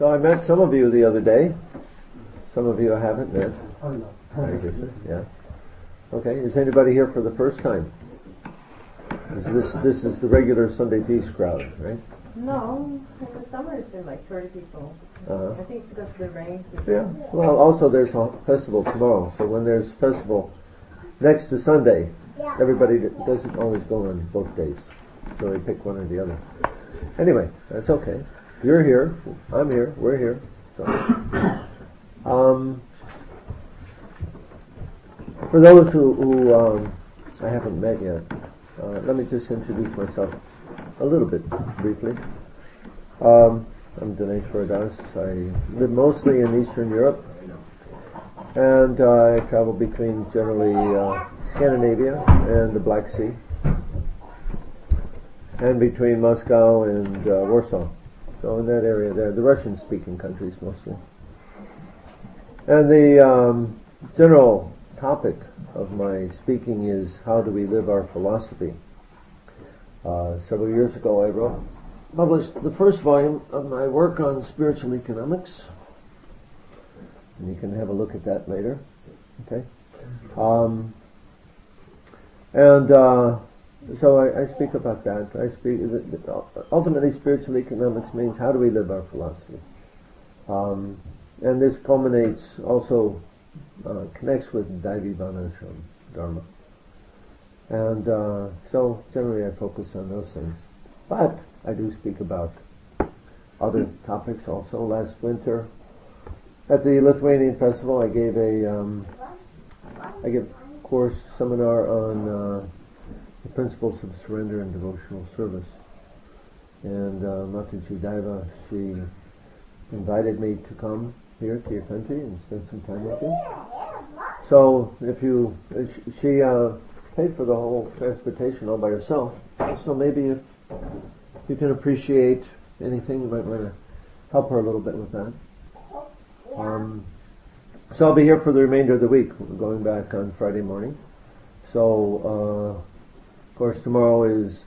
So I met some of you the other day. Some of you I haven't met. Hare Krishna. Yeah. Okay. Is anybody here for the first time? This is the regular Sunday Peace crowd, right? No, in the summer it's been like 30 people. I think it's because of the rain. Yeah. Well, also there's a festival tomorrow, so when there's festival next to Sunday, everybody doesn't always go on both days, so they pick one or the other. Anyway, that's okay. You're here, I'm here, we're here. So, for those who I haven't met yet, let me just introduce myself a little bit briefly. I'm Dhanesvara. I live mostly in Eastern Europe, and I travel between generally Scandinavia and the Black Sea, and between Moscow and Warsaw. So in that area there, the Russian-speaking countries mostly. And the general topic of my speaking is how do we live our philosophy. Several years ago I published the first volume of my work on spiritual economics, and you can have a look at that later. Okay, so I speak about that. I speak ultimately spiritual economics means how do we live our philosophy, and this culminates also connects with Dhanesvara Dharma, and so generally I focus on those things, but I do speak about other topics also. Last winter at the Lithuanian Festival I gave a course seminar on the principles of surrender and devotional service, and Mataji Daiva, she invited me to come here to your country and spend some time with you. So she paid for the whole transportation all by herself, so maybe if you can appreciate anything, you might want to help her a little bit with that. So I'll be here for the remainder of the week. We're going back on Friday morning. So, of course, tomorrow is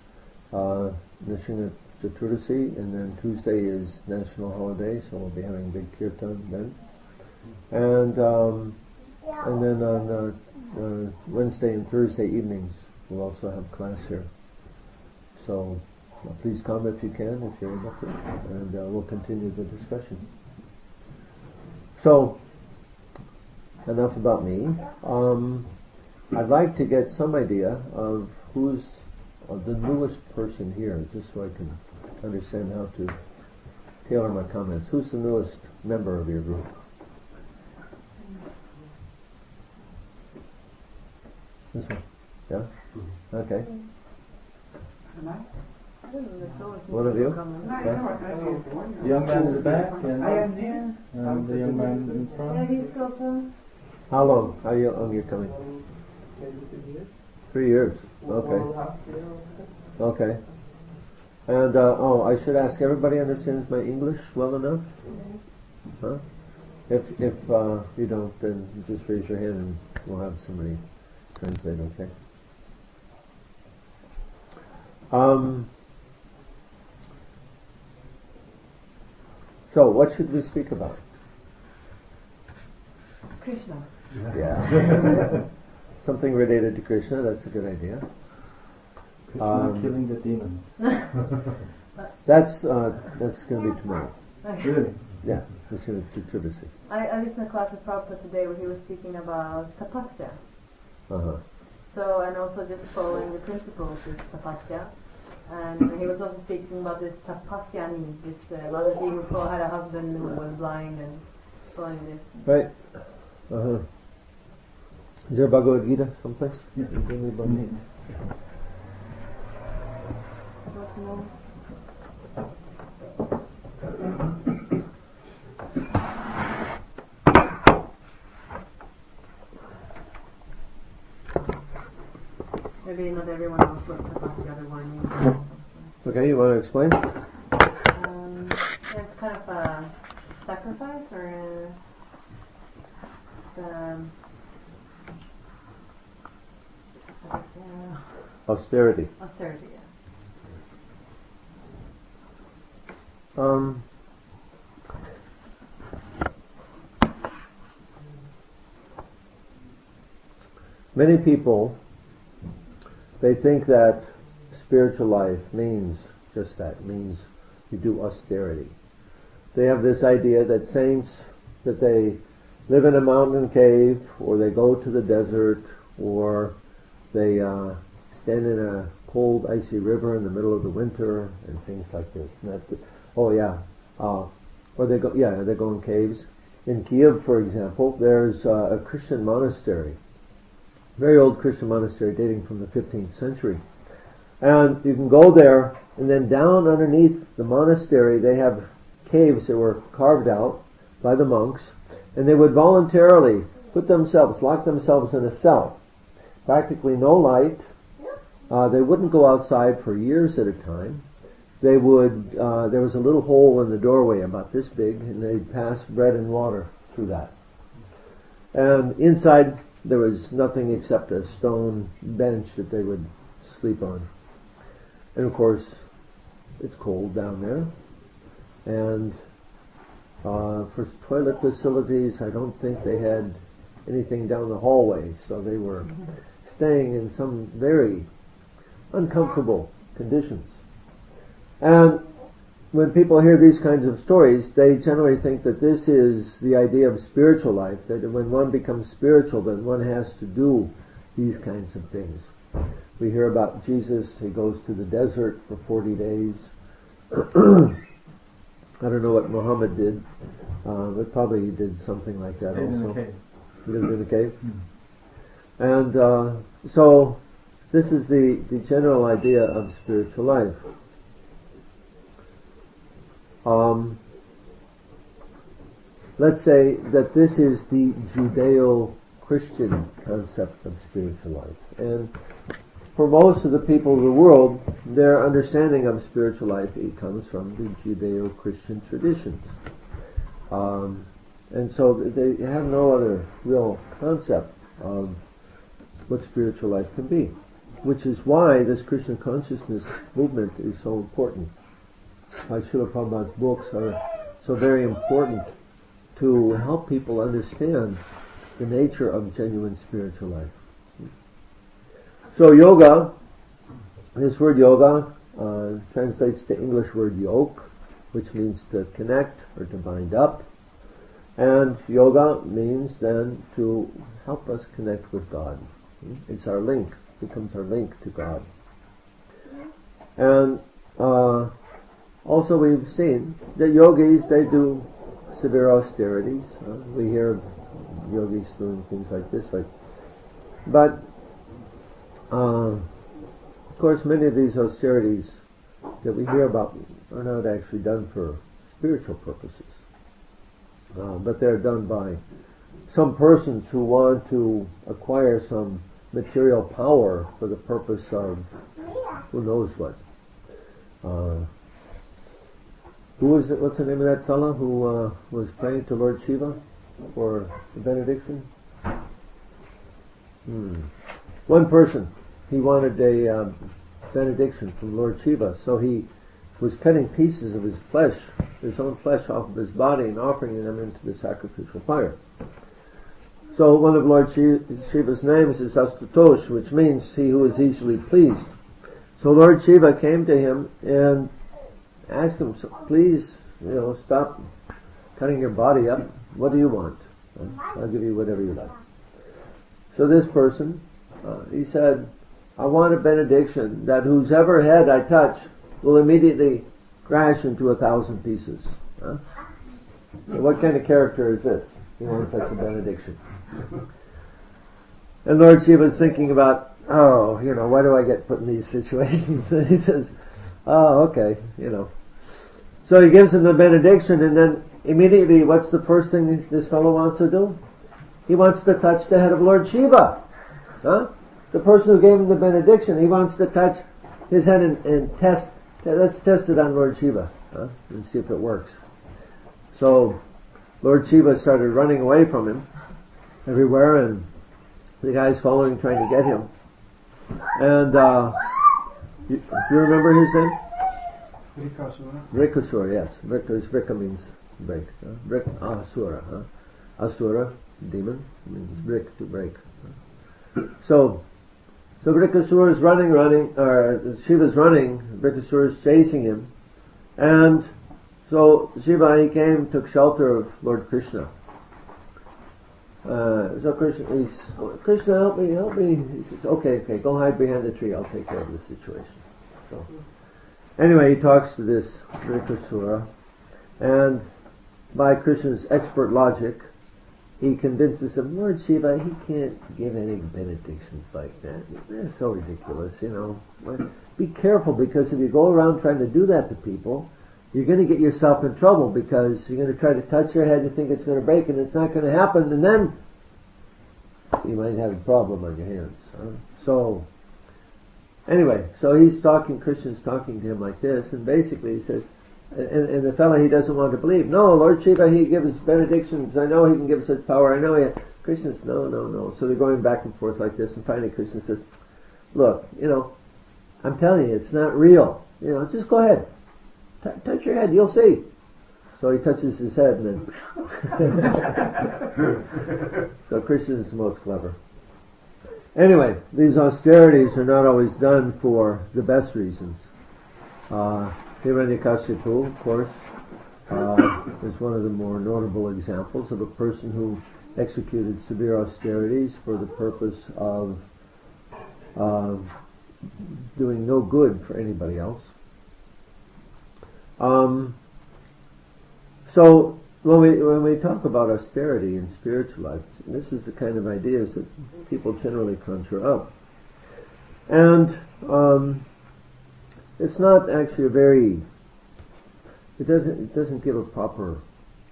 Nishina Chaturasi, and then Tuesday is national holiday, so we'll be having big kirtan then. And then on Wednesday and Thursday evenings, we'll also have class here. So please come if you can, if you're able to, and we'll continue the discussion. So, enough about me. I'd like to get some idea of who's the newest person here, just so I can understand how to tailor my comments. Who's the newest member of your group? This one? Yeah? Okay. One of you? The young man in the back and the young man in front. Yeah, he's also. How long? How long are you coming? 3 years. Okay. Okay. And I should ask, everybody understands my English well enough? Huh? If you don't, then just raise your hand and we'll have somebody translate. Okay. So, what should we speak about? Krishna. Yeah. Something related to Krishna, that's a good idea. Krishna killing the demons. That's going to be tomorrow. Really? Yeah, it's going to be Chaturasi. I listened to a class of Prabhupada today where he was speaking about tapasya. Uh-huh. So, and also just following the principles is tapasya. And he was also speaking about this tapasyani, this Ladaji who had a husband who was blind and following this. Right. Uh-huh. Is there a Bhagavad Gita someplace? Yes. Indeed. Maybe not everyone knows what tapasya means. Okay, you want to explain? It's kind of a sacrifice or Austerity. Austerity, yeah. many people, they think that spiritual life means just that. It means you do austerity. They have this idea that saints, that they live in a mountain cave, or they go to the desert, or they stand in a cold, icy river in the middle of the winter, and things like this. And or they go in caves. In Kiev, for example, there's a Christian monastery, very old Christian monastery dating from the 15th century. And you can go there, and then down underneath the monastery they have caves that were carved out by the monks, and they would voluntarily lock themselves in a cell. Practically no light. They wouldn't go outside for years at a time. They would, there was a little hole in the doorway about this big, and they'd pass bread and water through that. And inside there was nothing except a stone bench that they would sleep on. And of course, it's cold down there. And for toilet facilities, I don't think they had anything down the hallway, so they were staying in some very uncomfortable conditions. And when people hear these kinds of stories, they generally think that this is the idea of spiritual life, that when one becomes spiritual, then one has to do these kinds of things. We hear about Jesus, he goes to the desert for 40 days. I don't know what Muhammad did, but probably he did something like that also. In the cave. He lived in a cave. And so this is the general idea of spiritual life. Let's say that this is the Judeo-Christian concept of spiritual life. And for most of the people of the world, their understanding of spiritual life, it comes from the Judeo-Christian traditions. And so they have no other real concept of what spiritual life can be, which is why this Krishna consciousness movement is so important. Why Srila Prabhupada's books are so very important to help people understand the nature of genuine spiritual life. So yoga, this word yoga translates to English word yoke, which means to connect or to bind up. And yoga means then to help us connect with God. It's our link, becomes our link to God. And also we've seen that yogis, they do severe austerities. We hear of yogis doing things like this. But of course many of these austerities that we hear about are not actually done for spiritual purposes. But they're done by some persons who want to acquire some material power for the purpose of who knows what. What's the name of that fellow who was praying to Lord Shiva for the benediction? One person, he wanted a benediction from Lord Shiva, so he was cutting pieces of his flesh, his own flesh off of his body and offering them into the sacrificial fire. So one of Lord Shiva's names is Astatosh, which means he who is easily pleased. So Lord Shiva came to him and asked him, so please, stop cutting your body up. What do you want? I'll give you whatever you like. So this person, he said, I want a benediction that whosever head I touch will immediately crash into 1,000 pieces. So what kind of character is this? He wants such a benediction. And Lord Shiva is thinking about, why do I get put in these situations? And he says, okay, So he gives him the benediction, and then immediately, what's the first thing this fellow wants to do? He wants to touch the head of Lord Shiva. The person who gave him the benediction, he wants to touch his head and test. Let's test it on Lord Shiva and see if it works. So Lord Shiva started running away from him everywhere, and the guy's following, trying to get him. And you remember his name? Vrikasura, yes. Vrika means break. Asura. Asura, demon, means break, to break. So Brikasura is running, or Shiva's running, Brikasura is chasing him, and so Shiva, he came, took shelter of Lord Krishna. So Krishna, help me. He says, okay, go hide behind the tree, I'll take care of this situation. So anyway, he talks to this Brikasura, and by Krishna's expert logic, he convinces him, Lord Shiva, he can't give any benedictions like that. That's so ridiculous, Be careful, because if you go around trying to do that to people, you're going to get yourself in trouble, because you're going to try to touch your head and think it's going to break, and it's not going to happen, and then you might have a problem on your hands. So, anyway, so Krishna's talking to him like this, and basically he says, and the fellow, he doesn't want to believe. No, Lord Shiva, he gives benedictions. I know he can give such power. I know he... Krishna says, no. So they're going back and forth like this, and finally Krishna says, look, I'm telling you, it's not real. Just go ahead. Touch your head, you'll see. So he touches his head, and then... So Krishna is the most clever. Anyway, these austerities are not always done for the best reasons. Hiranyakashipu, of course, is one of the more notable examples of a person who executed severe austerities for the purpose of doing no good for anybody else. So when we talk about austerity in spiritual life, this is the kind of ideas that people generally conjure up. And it's not actually it doesn't give a proper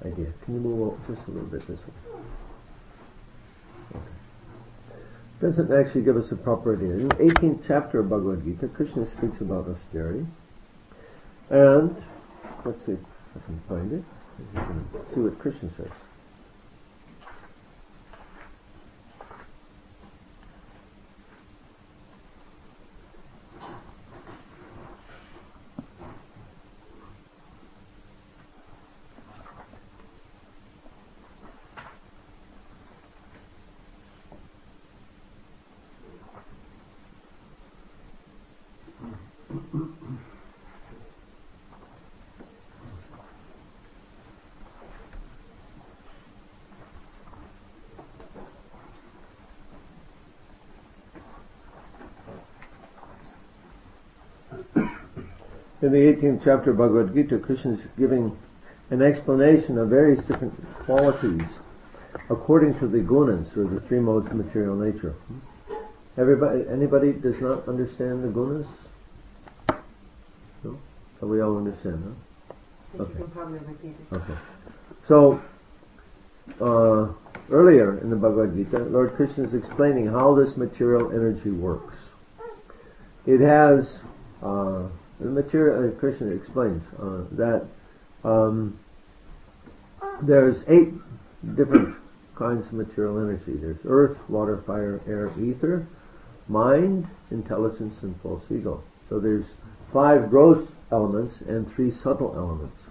idea. Can you move just a little bit this way? Okay. It doesn't actually give us a proper idea. In the 18th chapter of Bhagavad Gita, Krishna speaks about austerity. And, let's see if I can find it. You can see what Krishna says. In the 18th chapter of Bhagavad Gita, Krishna is giving an explanation of various different qualities according to the gunas, or the three modes of material nature. Anybody does not understand the gunas? No? So we all understand, huh? Okay. You can probably repeat it. Okay. So, earlier in the Bhagavad Gita, Lord Krishna is explaining how this material energy works. It has... the material, Krishna explains that there's 8 different kinds of material energy. There's earth, water, fire, air, ether, mind, intelligence, and false ego. So there's 5 gross elements and 3 subtle elements.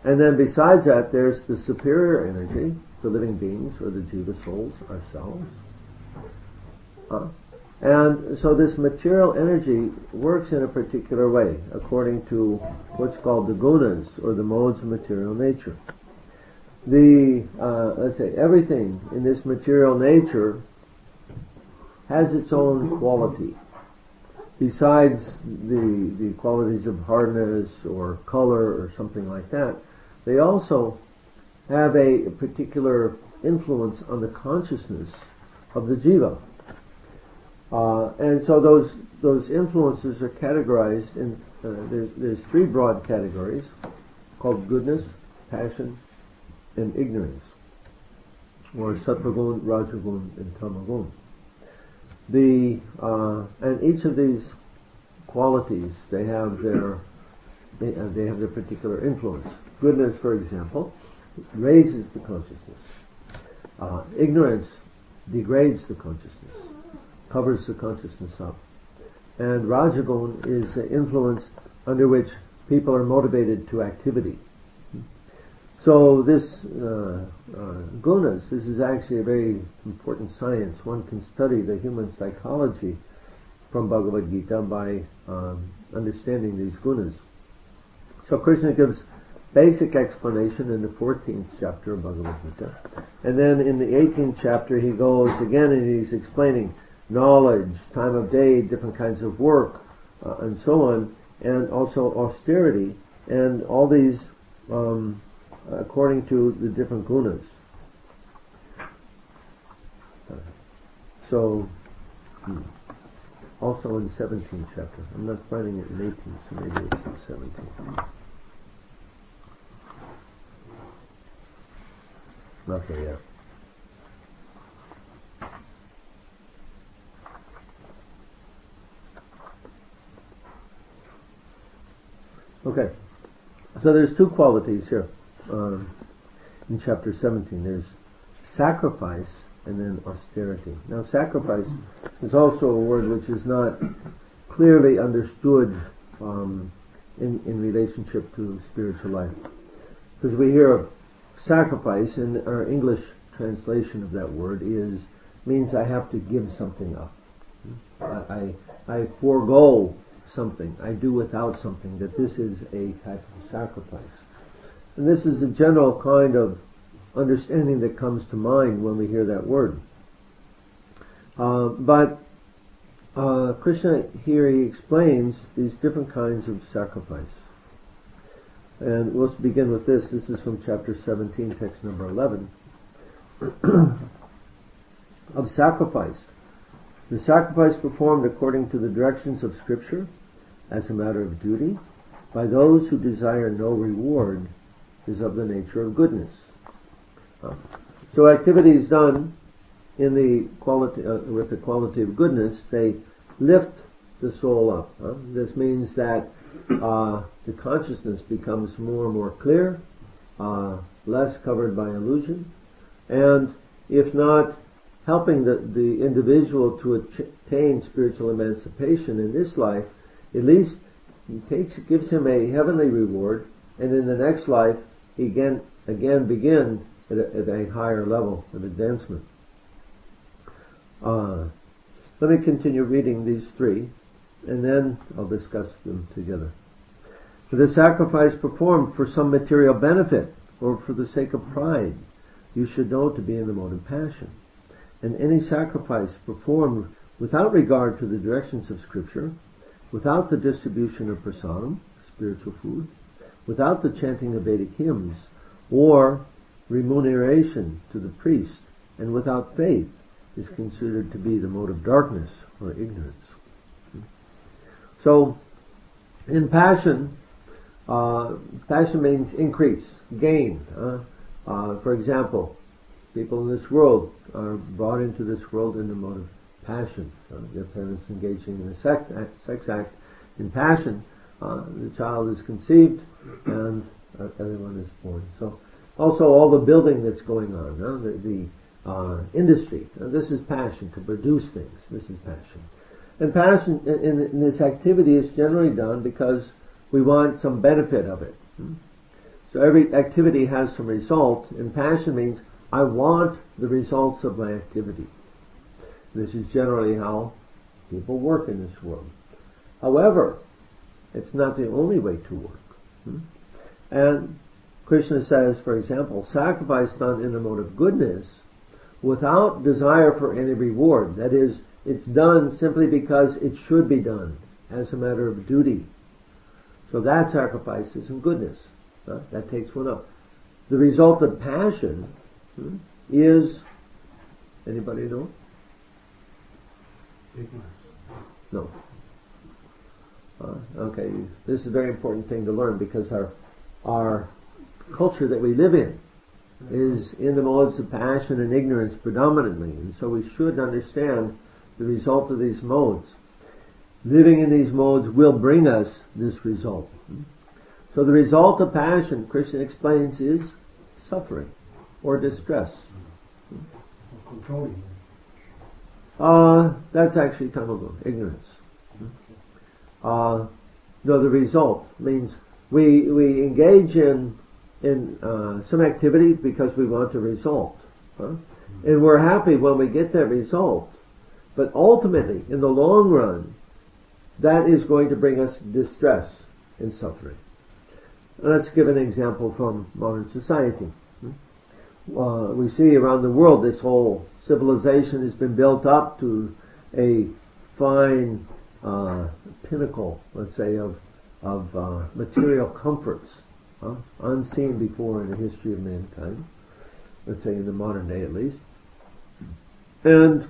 And then besides that, there's the superior energy, the living beings, or the jiva souls, ourselves. And so this material energy works in a particular way, according to what's called the gunas, or the modes of material nature. Let's say, everything in this material nature has its own quality. Besides the qualities of hardness or color or something like that, they also have a particular influence on the consciousness of the jiva. And so those influences are categorized in there's 3 broad categories called goodness, passion, and ignorance, or sattvagun, rajagun, and tamagun. And each of these qualities, they have their particular influence. Goodness, for example, raises the consciousness. Ignorance degrades the consciousness, covers the consciousness up. And Rajagun is the influence under which people are motivated to activity. So this gunas, this is actually a very important science. One can study the human psychology from Bhagavad Gita by understanding these gunas. So Krishna gives basic explanation in the 14th chapter of Bhagavad Gita. And then in the 18th chapter he goes again and he's explaining knowledge, time of day, different kinds of work, and so on, and also austerity, and all these according to the different gunas. So, also in 17th chapter. I'm not finding it in 18th, so maybe it's in 17th. Okay, yeah. Okay, so there's two qualities here in chapter 17. There's sacrifice and then austerity. Now sacrifice is also a word which is not clearly understood in relationship to spiritual life. Because we hear of sacrifice, and our English translation of that word means I have to give something up. I forego something. I do without something. That this is a type of sacrifice. And this is a general kind of understanding that comes to mind when we hear that word. But Krishna here, he explains these different kinds of sacrifice. And we'll begin with this. This is from chapter 17, text number 11. Of sacrifice. The sacrifice performed according to the directions of Scripture, as a matter of duty, by those who desire no reward, is of the nature of goodness. So activities done in the quality, with the quality of goodness, they lift the soul up. This means that the consciousness becomes more and more clear, less covered by illusion, and if not helping the individual to attain spiritual emancipation in this life, at least gives him a heavenly reward, and in the next life he again begin at a higher level of advancement. Let me continue reading these three, and then I'll discuss them together. For the sacrifice performed for some material benefit or for the sake of pride, you should know to be in the mode of passion. And any sacrifice performed without regard to the directions of Scripture, without the distribution of prasadam, spiritual food, without the chanting of Vedic hymns, or remuneration to the priest, and without faith, is considered to be the mode of darkness or ignorance. So, in passion means increase, gain. For example, people in this world are brought into this world in the mode of passion. Their parents engaging in a sex act in passion. The child is conceived and everyone is born. So also all the building that's going on, the industry. This is passion, to produce things. This is passion. And passion in this activity is generally done because we want some benefit of it. So every activity has some result, and passion means I want the results of my activity. This is generally how people work in this world. However, it's not the only way to work. And Krishna says, for example, sacrifice done in the mode of goodness without desire for any reward. That is, it's done simply because it should be done as a matter of duty. So that sacrifice is in goodness. That takes one up. The result of passion is, anybody know? Ignorance. No. Okay, this is a very important thing to learn because our culture that we live in is in the modes of passion and ignorance predominantly, and so we should understand the result of these modes. Living in these modes will bring us this result. So the result of passion, Krishna explains, is suffering or distress. Controlling. That's actually tamagun, ignorance. No, the result means we engage in in some activity because we want a result. And we're happy when we get that result. But ultimately, in the long run, that is going to bring us distress and suffering. Let's give an example from modern society. We see around the world this whole civilization has been built up to a fine pinnacle, let's say, of material comforts, unseen before in the history of mankind, let's say in the modern day at least. And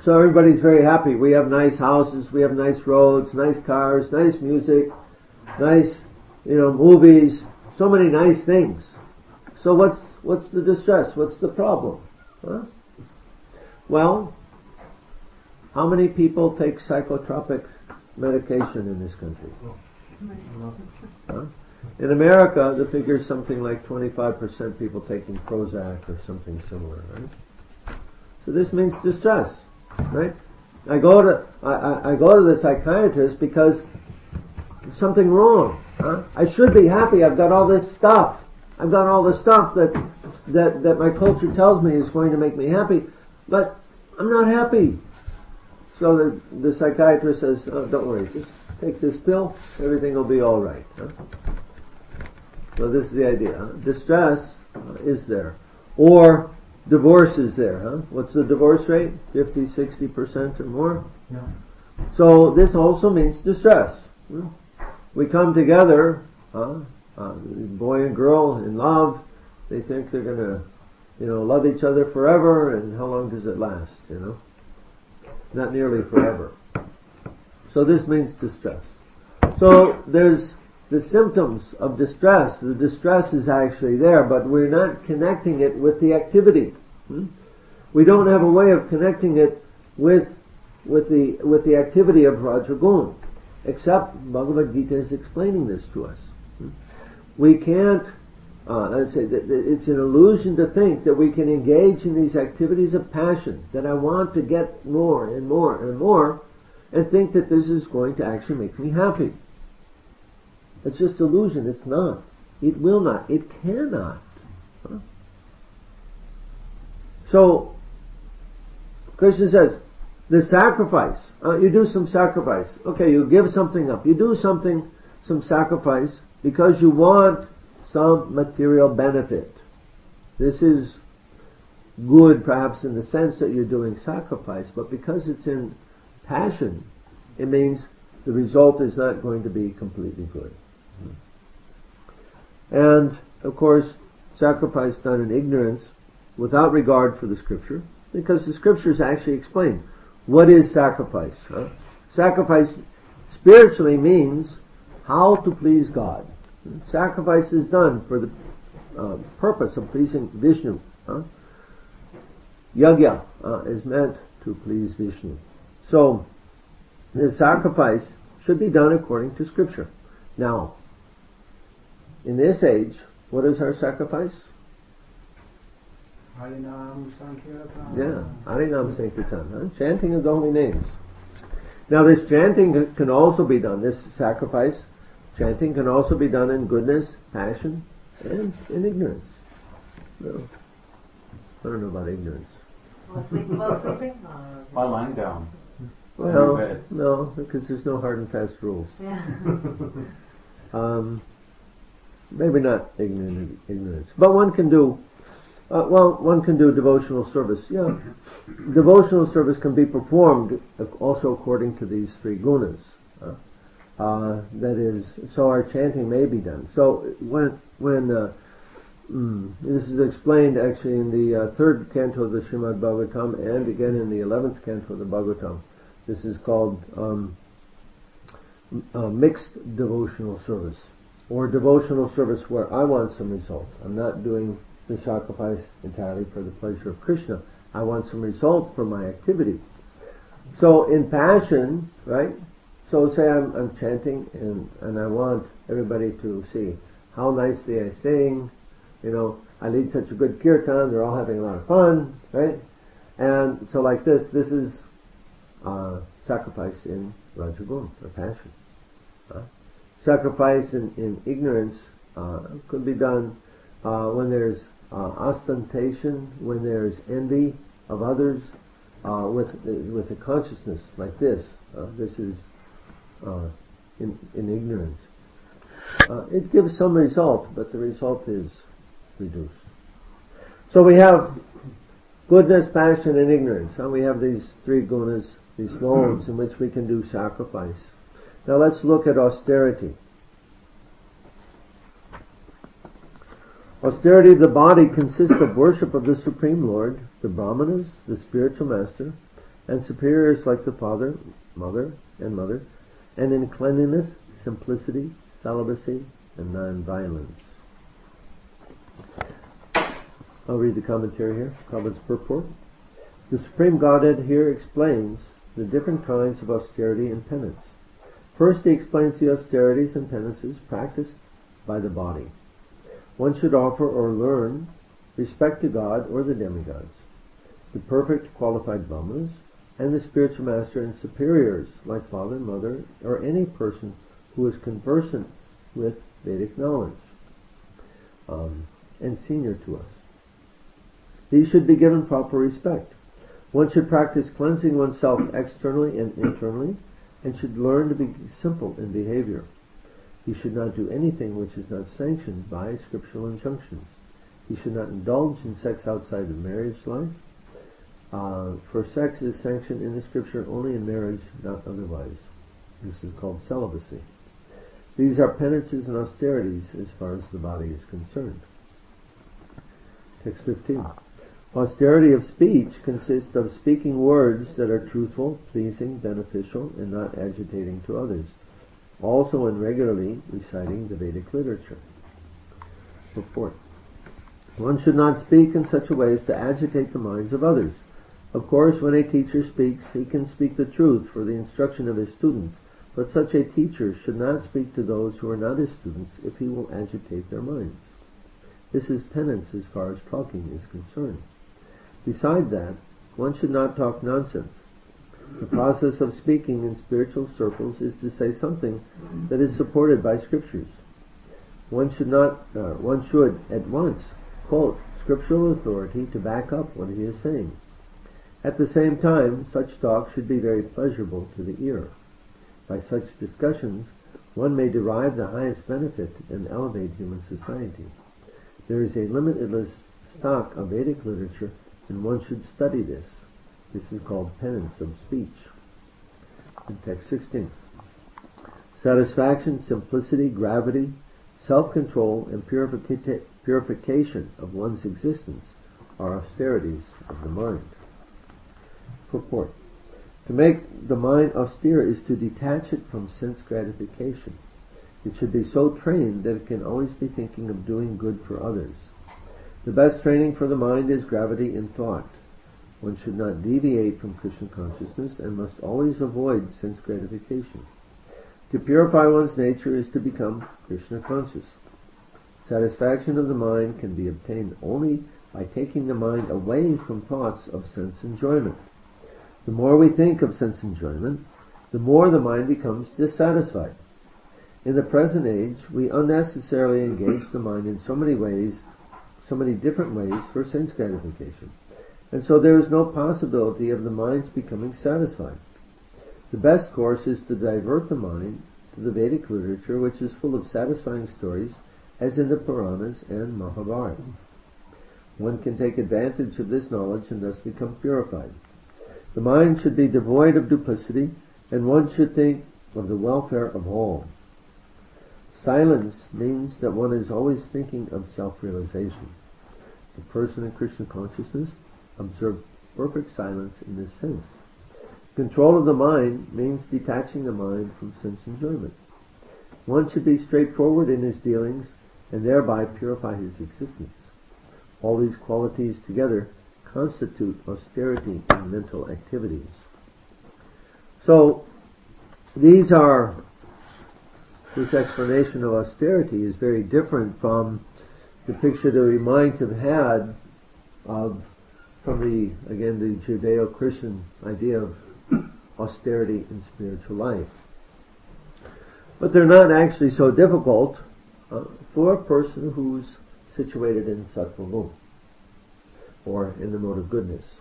so everybody's very happy. We have nice houses, we have nice roads, nice cars, nice music, nice, movies, so many nice things. So what's the distress? What's the problem? Well, how many people take psychotropic medication in this country? In America, the figure is something like 25% people taking Prozac or something similar, right? So this means distress, right? I go to the psychiatrist because there's something wrong. I should be happy. I've got all this stuff. I've got all the stuff that my culture tells me is going to make me happy, but I'm not happy. So the psychiatrist says, "Oh, don't worry, just take this pill. Everything will be all right." So this is the idea. Distress is there, or divorce is there. What's the divorce rate? 50, 60% or more. Yeah. So this also means distress. We come together, boy and girl in love. They think they're going to, love each other forever, and how long does it last? Not nearly forever. So this means distress. So there's the symptoms of distress. The distress is actually there, but we're not connecting it with the activity. We don't have a way of connecting it with the activity of Rajagun, except Bhagavad Gita is explaining this to us. We can't, let's say, that it's an illusion to think that we can engage in these activities of passion, that I want to get more and more and more, and think that this is going to actually make me happy. It's just illusion. It's not. It will not. It cannot. So, Krishna says, the sacrifice, you do some sacrifice. Okay, you give something up. You do some sacrifice because you want some material benefit. This is good perhaps in the sense that you're doing sacrifice, but because it's in passion, it means the result is not going to be completely good. And, of course, sacrifice done in ignorance, without regard for the scripture, because the scriptures actually explain what is sacrifice. Sacrifice spiritually means how to please God. Sacrifice is done for the purpose of pleasing Vishnu. Yajna is meant to please Vishnu. So, the sacrifice should be done according to scripture. Now, in this age, what is our sacrifice? Harinam Sankirtan. Yeah, Harinam Sankirtan, chanting of the holy names. Now this chanting can also be done, this sacrifice, chanting can also be done in goodness, passion, and in ignorance. No, I don't know about ignorance. While sleeping? While lying down. Well, no, because there's no hard and fast rules. Yeah. Maybe not ignorance, but one can do. One can do devotional service. Yeah, devotional service can be performed also according to these three gunas. That is, so our chanting may be done. So when this is explained actually in the third canto of the Srimad Bhagavatam and again in the 11th canto of the Bhagavatam. This is called mixed devotional service, or devotional service where I want some result. I'm not doing the sacrifice entirely for the pleasure of Krishna. I want some result from my activity. So in passion, right? So say I'm chanting and I want everybody to see how nicely I sing. I lead such a good kirtan. They're all having a lot of fun, right? And so like this is sacrifice in Rajagun, or passion. Sacrifice in ignorance Could be done when there's ostentation, when there's envy of others, with a consciousness like this. This is in ignorance. It gives some result, but the result is reduced. So we have goodness, passion, and ignorance. We have these three gunas, these modes in which we can do sacrifice. Now let's look at austerity. Austerity of the body consists of worship of the Supreme Lord, the Brahmanas, the spiritual master, and superiors like the father, mother, and in cleanliness, simplicity, celibacy, and non-violence. I'll read the commentary here, Prabhupada's purport. The Supreme Godhead here explains the different kinds of austerity and penance. First, he explains the austerities and penances practiced by the body. One should offer or learn respect to God or the demigods, the perfect qualified brahmanas, and the spiritual master and superiors like father, mother, or any person who is conversant with Vedic knowledge and senior to us. These should be given proper respect. One should practice cleansing oneself externally and internally, and should learn to be simple in behavior. He should not do anything which is not sanctioned by scriptural injunctions. He should not indulge in sex outside of marriage life, for sex is sanctioned in the scripture only in marriage, not otherwise. This is called celibacy. These are penances and austerities as far as the body is concerned. Text 15. Austerity of speech consists of speaking words that are truthful, pleasing, beneficial, and not agitating to others. Also in regularly reciting the Vedic literature. Report. One should not speak in such a way as to agitate the minds of others. Of course, when a teacher speaks, he can speak the truth for the instruction of his students, but such a teacher should not speak to those who are not his students if he will agitate their minds. This is penance as far as talking is concerned. Beside that, one should not talk nonsense. The process of speaking in spiritual circles is to say something that is supported by scriptures. One should at once quote scriptural authority to back up what he is saying. At the same time, such talk should be very pleasurable to the ear. By such discussions, one may derive the highest benefit and elevate human society. There is a limitless stock of Vedic literature, and one should study this. This is called penance of speech. In text 16. Satisfaction, simplicity, gravity, self-control, and purification of one's existence are austerities of the mind. Purport. To make the mind austere is to detach it from sense gratification. It should be so trained that it can always be thinking of doing good for others. The best training for the mind is gravity in thought. One should not deviate from Krishna consciousness and must always avoid sense gratification. To purify one's nature is to become Krishna conscious. Satisfaction of the mind can be obtained only by taking the mind away from thoughts of sense enjoyment. The more we think of sense enjoyment, the more the mind becomes dissatisfied. In the present age, we unnecessarily engage the mind in so many different ways for sense gratification. And so there is no possibility of the mind's becoming satisfied. The best course is to divert the mind to the Vedic literature, which is full of satisfying stories, as in the Puranas and Mahabharata. One can take advantage of this knowledge and thus become purified. The mind should be devoid of duplicity, and one should think of the welfare of all. Silence means that one is always thinking of self-realization. The person in Krishna consciousness observes perfect silence in this sense. Control of the mind means detaching the mind from sense enjoyment. One should be straightforward in his dealings and thereby purify his existence. All these qualities together constitute austerity in mental activities. So, this explanation of austerity is very different from the picture that we might have had from the Judeo-Christian idea of austerity in spiritual life. But they're not actually so difficult. for a person who's situated in sattva gun, or in the mode of goodness.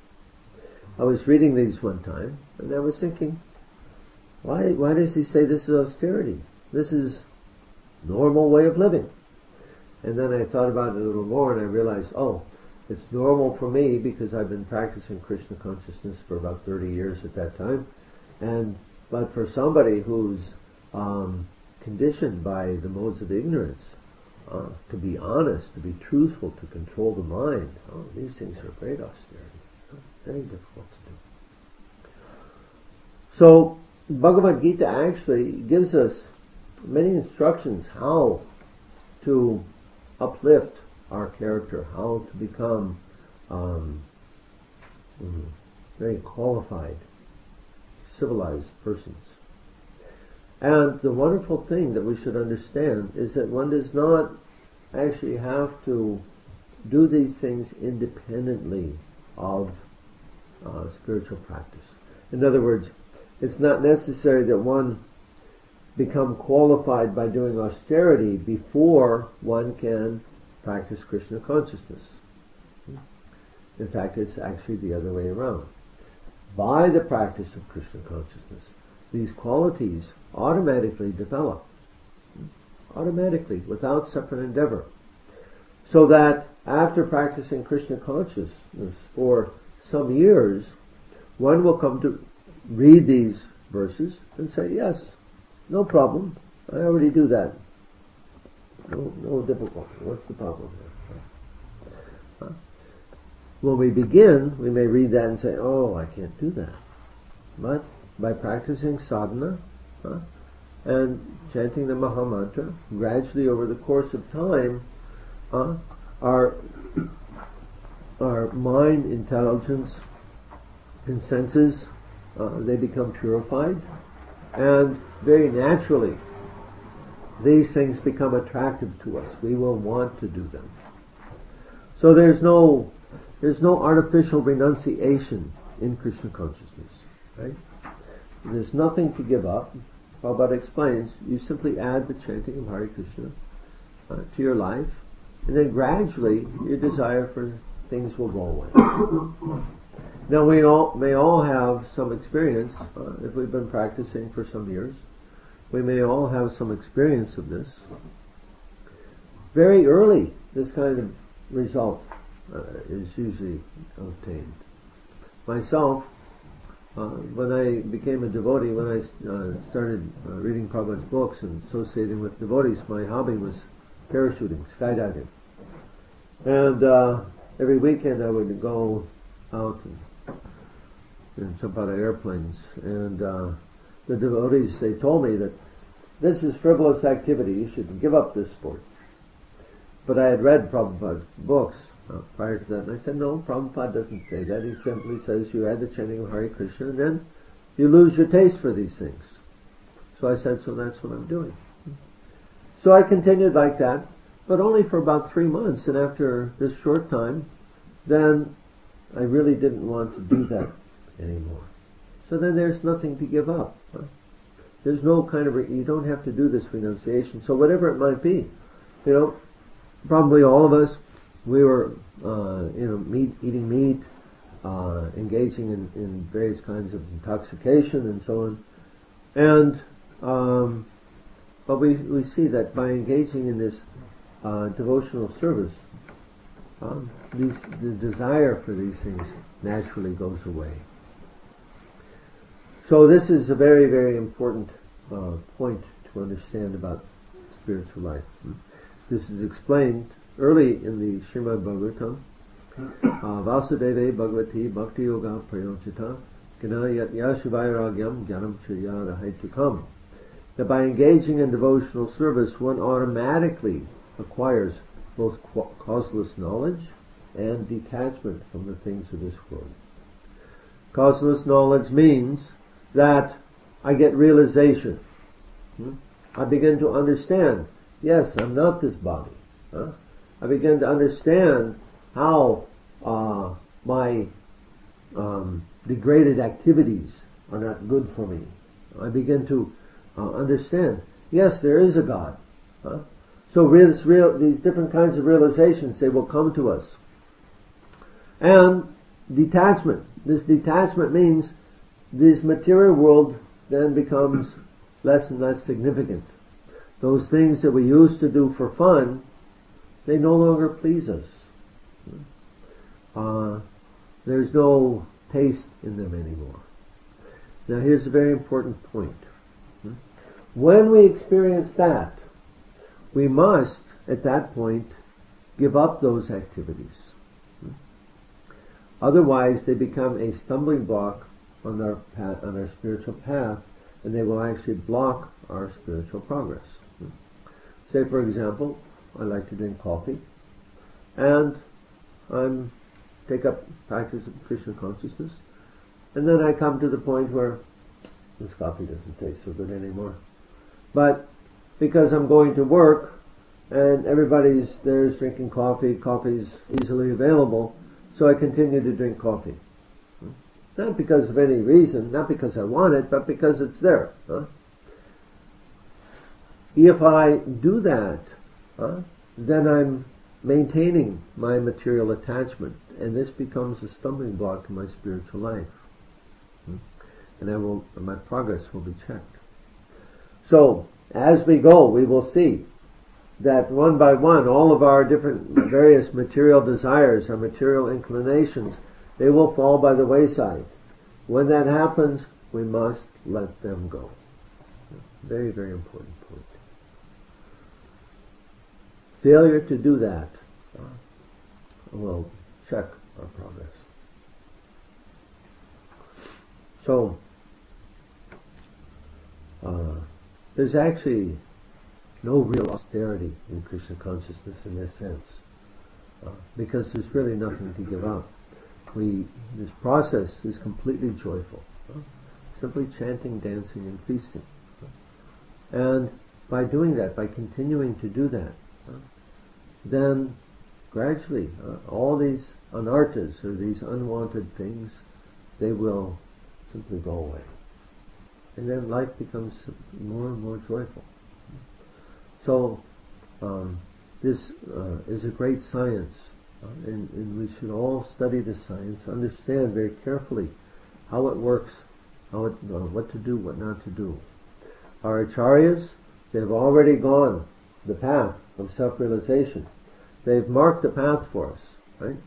I was reading these one time, and I was thinking, why does he say this is austerity? This is normal way of living. And then I thought about it a little more, and I realized, it's normal for me because I've been practicing Krishna consciousness for about 30 years at that time. But for somebody who's conditioned by the modes of ignorance, to be honest, to be truthful, to control the mind, these things are great austerity. Very difficult to do. So, Bhagavad Gita actually gives us many instructions how to uplift our character, how to become very qualified, civilized persons. And the wonderful thing that we should understand is that one does not actually have to do these things independently of spiritual practice. In other words, it's not necessary that one become qualified by doing austerity before one can practice Krishna consciousness. In fact, it's actually the other way around. By the practice of Krishna consciousness, these qualities automatically develop. Automatically, without separate endeavor. So that after practicing Krishna consciousness for some years, one will come to read these verses and say, yes, no problem, I already do that. No difficulty. What's the problem here? When we begin, we may read that and say, I can't do that. But by practicing sadhana and chanting the Mahamantra, gradually over the course of time, our mind, intelligence, and senses, they become purified, and very naturally these things become attractive to us. We will want to do them. So there's no artificial renunciation in Krishna consciousness, right? There's nothing to give up. Prabhupada explains, you simply add the chanting of Hare Krishna to your life, and then gradually your desire for things will go away. Now we may all have some experience, if we've been practicing for some years, we may all have some experience of this. Very early, this kind of result is usually obtained. Myself, when I became a devotee, when I started reading Prabhupada's books and associating with devotees, my hobby was parachuting, skydiving. And every weekend I would go out and jump out of airplanes. And the devotees, they told me that this is frivolous activity, you should give up this sport. But I had read Prabhupada's books prior to that, and I said, no, Prabhupada doesn't say that. He simply says you add the chanting of Hare Krishna, and then you lose your taste for these things. So I said, so that's what I'm doing. So I continued like that, but only for about 3 months, and after this short time, then I really didn't want to do that anymore. So then there's nothing to give up. There's no kind of, you don't have to do this renunciation. So whatever it might be, probably all of us, we were, eating meat, engaging in various kinds of intoxication and so on. And, but we see that by engaging in this devotional service, the desire for these things naturally goes away. So this is a very, very important point to understand about spiritual life. This is explained early in the Srimad Bhagavatam. Vasudeve Bhagavati Bhakti Yoga Prayojita Ganayat Yashivairagyam Gyanam Chaya Rahaitikam. That by engaging in devotional service, one automatically acquires both causeless knowledge and detachment from the things of this world. Causeless knowledge means that I get realization. I begin to understand, yes, I'm not this body. I begin to understand how my degraded activities are not good for me. I begin to understand, yes, there is a God. So these different kinds of realizations, they will come to us. And detachment. This detachment means this material world then becomes less and less significant. Those things that we used to do for fun, they no longer please us. There's no taste in them anymore. Now here's a very important point. When we experience that, we must, at that point, give up those activities. Otherwise, they become a stumbling block on our path, on our spiritual path, and they will actually block our spiritual progress. Say, for example, I like to drink coffee, and I take up practice of Krishna consciousness, and then I come to the point where this coffee doesn't taste so good anymore. But because I'm going to work, and everybody's there is drinking coffee, coffee's easily available, so I continue to drink coffee. Not because of any reason, not because I want it, but because it's there. If I do that, then I'm maintaining my material attachment, and this becomes a stumbling block to my spiritual life. And my progress will be checked. So, as we go, we will see that one by one, all of our different various material desires, our material inclinations, they will fall by the wayside. When that happens, we must let them go. Very, very important point. Failure to do that will check our progress. So, there's actually no real austerity in Krishna consciousness in this sense, because there's really nothing to give up. This process is completely joyful, simply chanting, dancing, and feasting. And by doing that, by continuing to do that, then gradually all these anarthas, or these unwanted things, they will simply go away. And then life becomes more and more joyful. So this is a great science, and we should all study this science, understand very carefully how it works, what to do, what not to do. Our acharyas, they've already gone the path of self-realization. They've marked the path for us, right?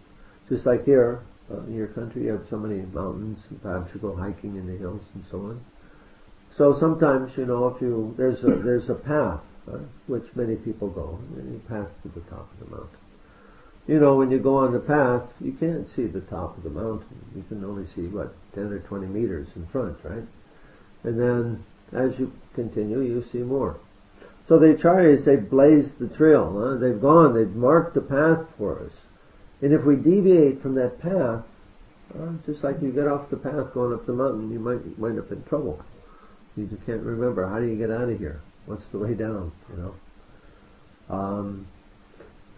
Just like here, in your country, you have so many mountains, and perhaps you go hiking in the hills and so on. So sometimes, if there's a path, which many people go, any path to the top of the mountain. When you go on the path, you can't see the top of the mountain. You can only see, 10 or 20 meters in front, right? And then, as you continue, you see more. So the acharyas, they blazed the trail. They've marked the path for us. And if we deviate from that path, just like you get off the path going up the mountain, you might wind up in trouble. You can't remember, how do you get out of here? What's the way down,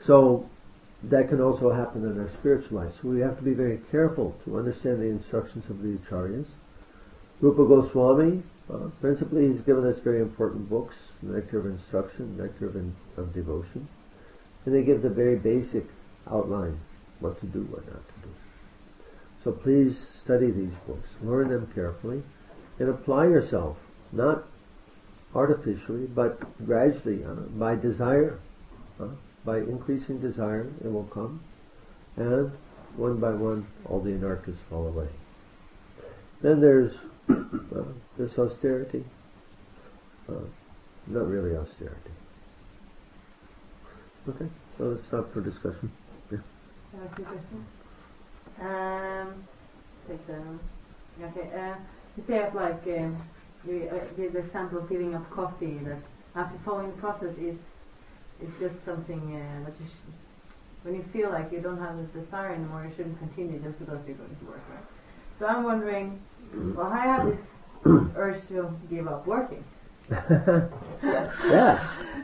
So that can also happen in our spiritual life. So we have to be very careful to understand the instructions of the acharyas. Rupa Goswami, principally, he's given us very important books, Nectar of Instruction, Nectar of Devotion. And they give the very basic outline, what to do, what not to do. So please study these books, learn them carefully, and apply yourself, not artificially, but gradually, by desire. By increasing desire, it will come, and one by one, all the anarthas fall away. Then there's this austerity. Not really austerity. Okay, so let's stop for discussion. Yeah. Can I ask you a question? You say you give the example of giving up coffee, that after following the process, it's just something when you feel like you don't have the desire anymore, you shouldn't continue just because you're going to work, right? So I'm wondering, well, I have this urge to give up working. Yeah.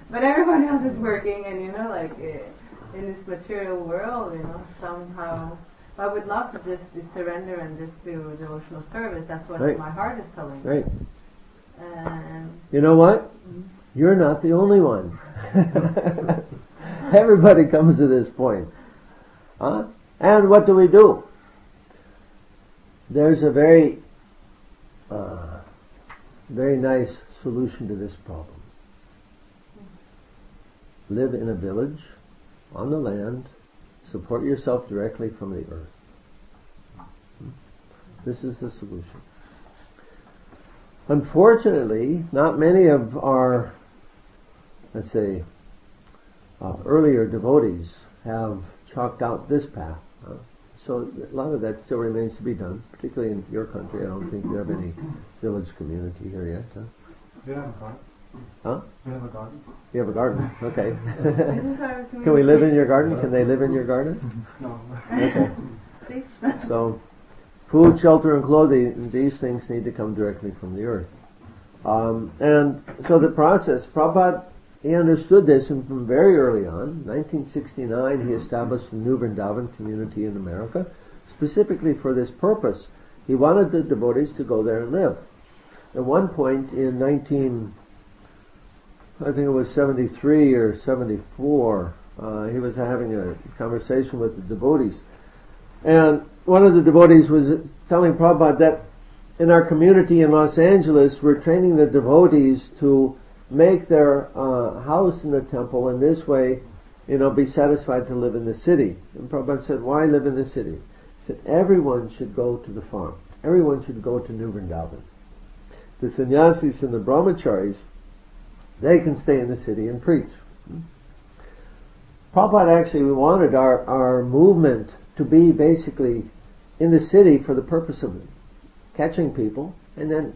But everyone else is working, and in this material world, somehow I would love to just surrender and just do devotional service. That's what right. My heart is telling me. Right. You know what? You're not the only one. Everybody comes to this point. Huh? And what do? There's a very nice solution to this problem. Live in a village, on the land, support yourself directly from the earth. This is the solution. Unfortunately, not many of our, let's say, earlier devotees have chalked out this path. So a lot of that still remains to be done, particularly in your country. I don't think you have any village community here yet. We have a garden. Huh? We have a garden. You have a garden? Okay. This is our Can we live in your garden? Can they live in your garden? No. Okay. Please. So, food, shelter, and clothing, these things need to come directly from the earth. And so the process, Prabhupada, he understood this, and from very early on, 1969, he established the New Vrindavan community in America, specifically for this purpose. He wanted the devotees to go there and live. At one point in I think it was 73 or 74, he was having a conversation with the devotees. And one of the devotees was telling Prabhupada that in our community in Los Angeles, we're training the devotees to make their house in the temple, and this way, be satisfied to live in the city. And Prabhupada said, why live in the city? He said, everyone should go to the farm. Everyone should go to New Vrindavan. The sannyasis and the brahmacharis, they can stay in the city and preach. Prabhupada actually wanted our movement to be basically in the city for the purpose of catching people and then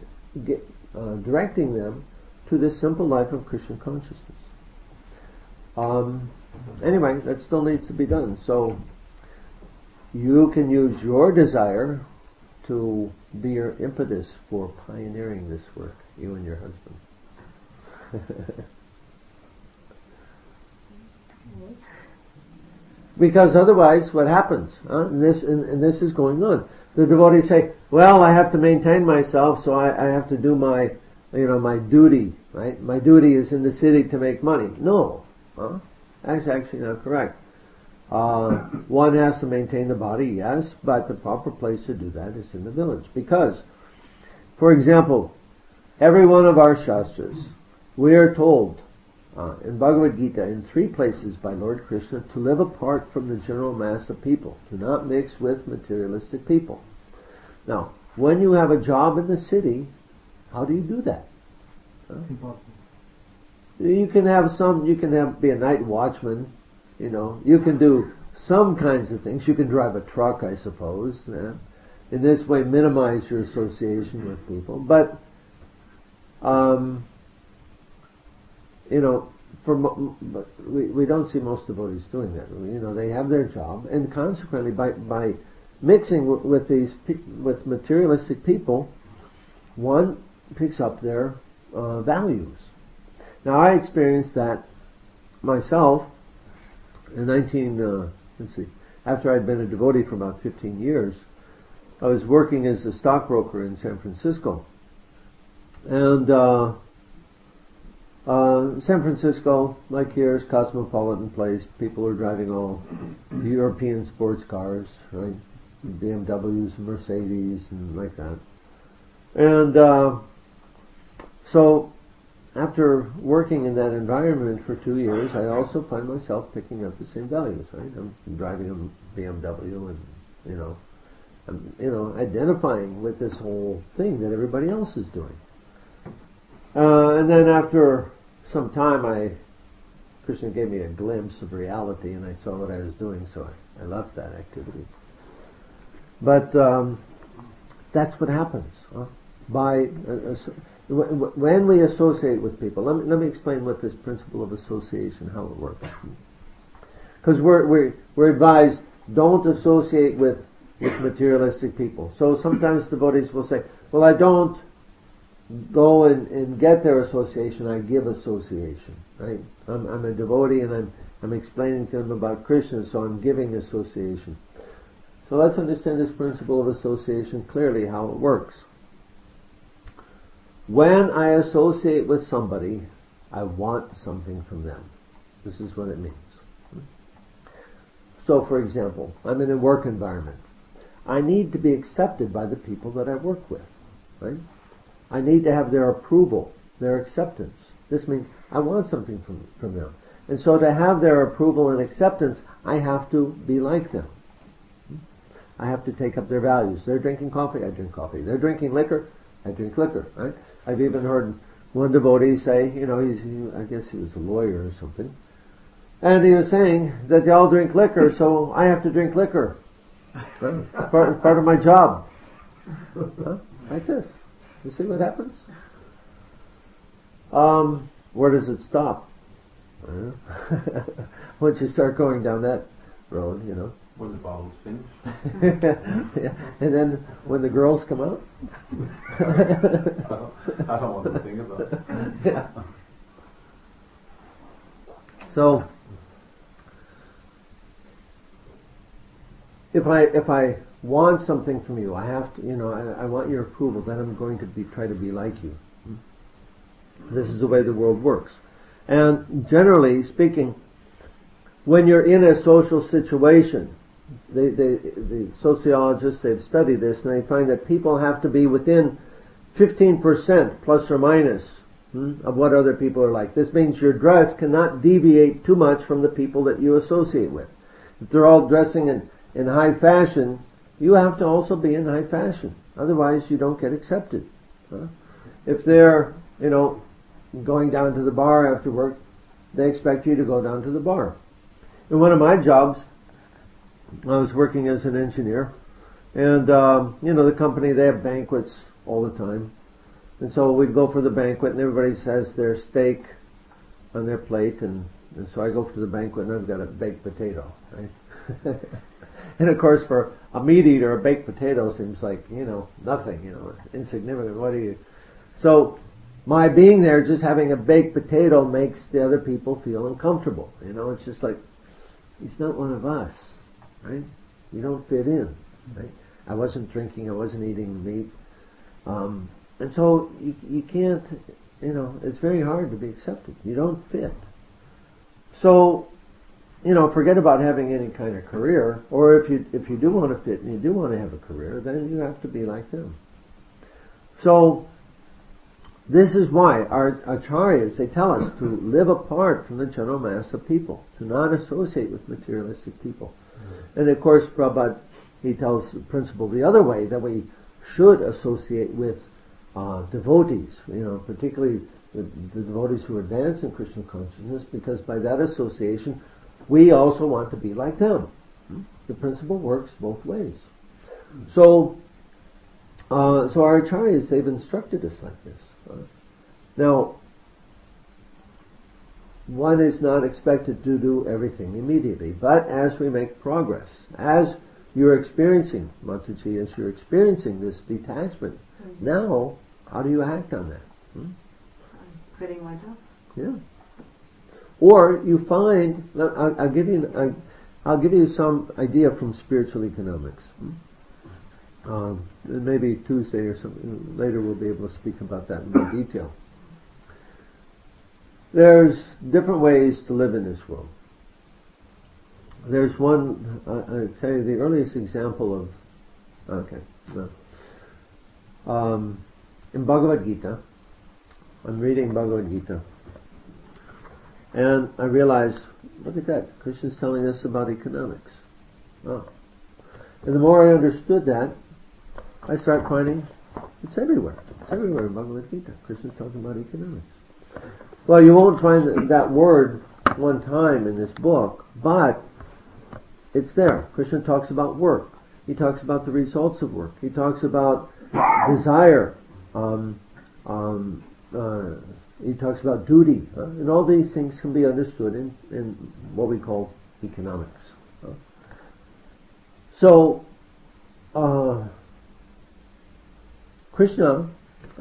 directing them to this simple life of Krishna consciousness. Anyway, that still needs to be done. So you can use your desire to be your impetus for pioneering this work, you and your husband. Because otherwise, what happens? And this is going on. The devotees say, "Well, I have to maintain myself, so I have to do my duty. Right? My duty is in the city to make money." No, that's actually not correct. One has to maintain the body, yes, but the proper place to do that is in the village. Because, for example, every one of our shastras, we are told in Bhagavad Gita in 3 places by Lord Krishna to live apart from the general mass of people, to not mix with materialistic people. Now, when you have a job in the city, how do you do that? It's impossible. You can be a night watchman, you can do some kinds of things. You can drive a truck, I suppose. In this way, minimize your association with people. But, but we don't see most devotees doing that. They have their job, and consequently, by mixing with materialistic people, one picks up their values. Now, I experienced that myself in after I'd been a devotee for about 15 years. I was working as a stockbroker in San Francisco. And San Francisco, like here, is a cosmopolitan place. People are driving all European sports cars, right? BMWs and Mercedes and like that. And so after working in that environment for 2 years, I also find myself picking up the same values, right? I'm driving a BMW and, I'm, identifying with this whole thing that everybody else is doing. And then after some time, Krishna gave me a glimpse of reality, and I saw what I was doing, so I left that activity. But that's what happens. When we associate with people, let me explain what this principle of association, how it works. Because we're advised, don't associate with materialistic people. So sometimes devotees will say, well, I don't go and get their association, I give association. Right? I'm a devotee and I'm explaining to them about Krishna, so I'm giving association. So let's understand this principle of association clearly, how it works. When I associate with somebody, I want something from them. This is what it means. So, for example, I'm in a work environment. I need to be accepted by the people that I work with, right? I need to have their approval, their acceptance. This means I want something from them. And so to have their approval and acceptance, I have to be like them. I have to take up their values. They're drinking coffee, I drink coffee. They're drinking liquor, I drink liquor, right? I've even heard one devotee say, I guess he was a lawyer or something, and he was saying that they all drink liquor, so I have to drink liquor. Right? It's part of my job. Huh? Like this. You see what happens? Where does it stop? Once you start going down that road, When the bottle's finished. yeah. And then when the girls come out? I don't want to think about it. Yeah. So, if I want something from you, I have to, I want your approval, then I'm going to try to be like you. This is the way the world works. And generally speaking, when you're in a social situation, the sociologists, they've studied this, and they find that people have to be within 15% plus or minus of what other people are like. This means your dress cannot deviate too much from the people that you associate with. If they're all dressing in high fashion, you have to also be in high fashion. Otherwise, you don't get accepted. If they're, going down to the bar after work, they expect you to go down to the bar. In one of my jobs, I was working as an engineer, and the company, they have banquets all the time, and so we'd go for the banquet, and everybody has their steak on their plate, and so I go for the banquet, and I've got a baked potato, right? And of course, for a meat eater, a baked potato seems like nothing, insignificant. What do you? So my being there, just having a baked potato, makes the other people feel uncomfortable. It's just like, he's not one of us. Right? You don't fit in. Right? I wasn't drinking, I wasn't eating meat. And so you can't, it's very hard to be accepted. You don't fit. So, forget about having any kind of career, or if you do want to fit and you do want to have a career, then you have to be like them. So, this is why our acharyas, they tell us to live apart from the general mass of people, to not associate with materialistic people. And of course, Prabhupada, he tells the principle the other way, that we should associate with devotees, particularly the devotees who advance in Krishna consciousness, because by that association, we also want to be like them. The principle works both ways. So our acharyas, they've instructed us like this. Now, one is not expected to do everything immediately, but as we make progress, as you're experiencing, Mataji, as you're experiencing this detachment, now, how do you act on that? Quitting my job. Yeah. Or you find, I'll give you some idea from spiritual economics. Maybe Tuesday or something later we'll be able to speak about that in more detail. There's different ways to live in this world. There's one, I'll tell you the earliest example of, in Bhagavad Gita, I'm reading Bhagavad Gita, and I realize, look at that, Krishna's telling us about economics. Oh. And the more I understood that, I start finding it's everywhere. It's everywhere in Bhagavad Gita. Krishna's talking about economics. Well, you won't find that word one time in this book, but it's there. Krishna talks about work. He talks about the results of work. He talks about desire. He talks about duty. And all these things can be understood in what we call economics. So, Krishna,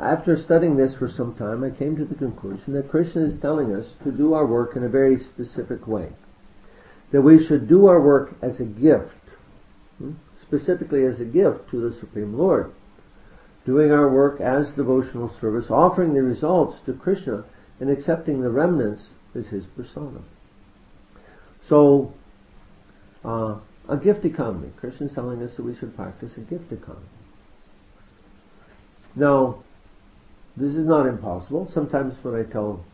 after studying this for some time, I came to the conclusion that Krishna is telling us to do our work in a very specific way. That we should do our work as a gift, specifically as a gift to the Supreme Lord. Doing our work as devotional service, offering the results to Krishna and accepting the remnants is his persona. So, a gift economy. Krishna's telling us that we should practice a gift economy. Now, this is not impossible. Sometimes when I tell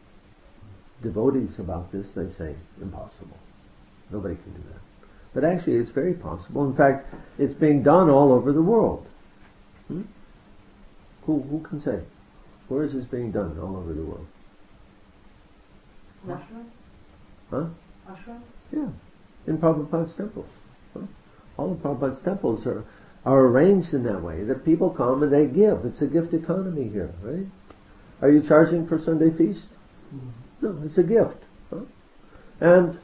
devotees about this, they say, impossible. Nobody can do that. But actually, it's very possible. In fact, it's being done all over the world. Who can say? Where is this being done all over the world? Ashrams? Huh? Ashrams? Yeah. In Prabhupada's temples. Huh? All of Prabhupada's temples are arranged in that way, that people come and they give. It's a gift economy here, right? Are you charging for Sunday feast? No, it's a gift. Huh? And,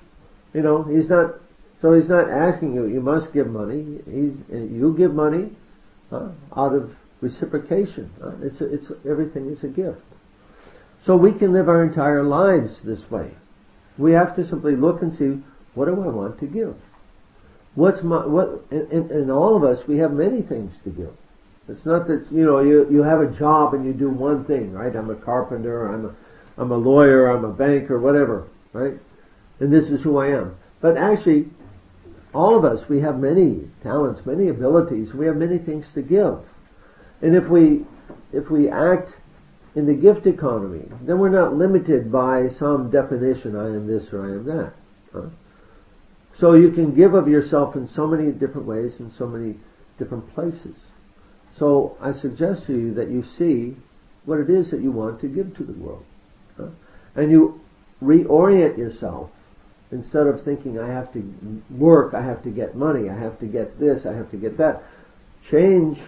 he's not asking you, you must give money. You give money out of reciprocation. Everything is a gift. So we can live our entire lives this way. We have to simply look and see, what do I want to give? In all of us, we have many things to give. It's not that, you have a job and you do one thing, right? I'm a carpenter, I'm a lawyer, I'm a banker, whatever, right? And this is who I am. But actually, all of us, we have many talents, many abilities, we have many things to give. And if we act in the gift economy, then we're not limited by some definition, I am this or I am that. Huh? So you can give of yourself in so many different ways, in so many different places. So I suggest to you that you see what it is that you want to give to the world. Huh? And you reorient yourself. Instead of thinking, I have to work, I have to get money, I have to get this, I have to get that. Change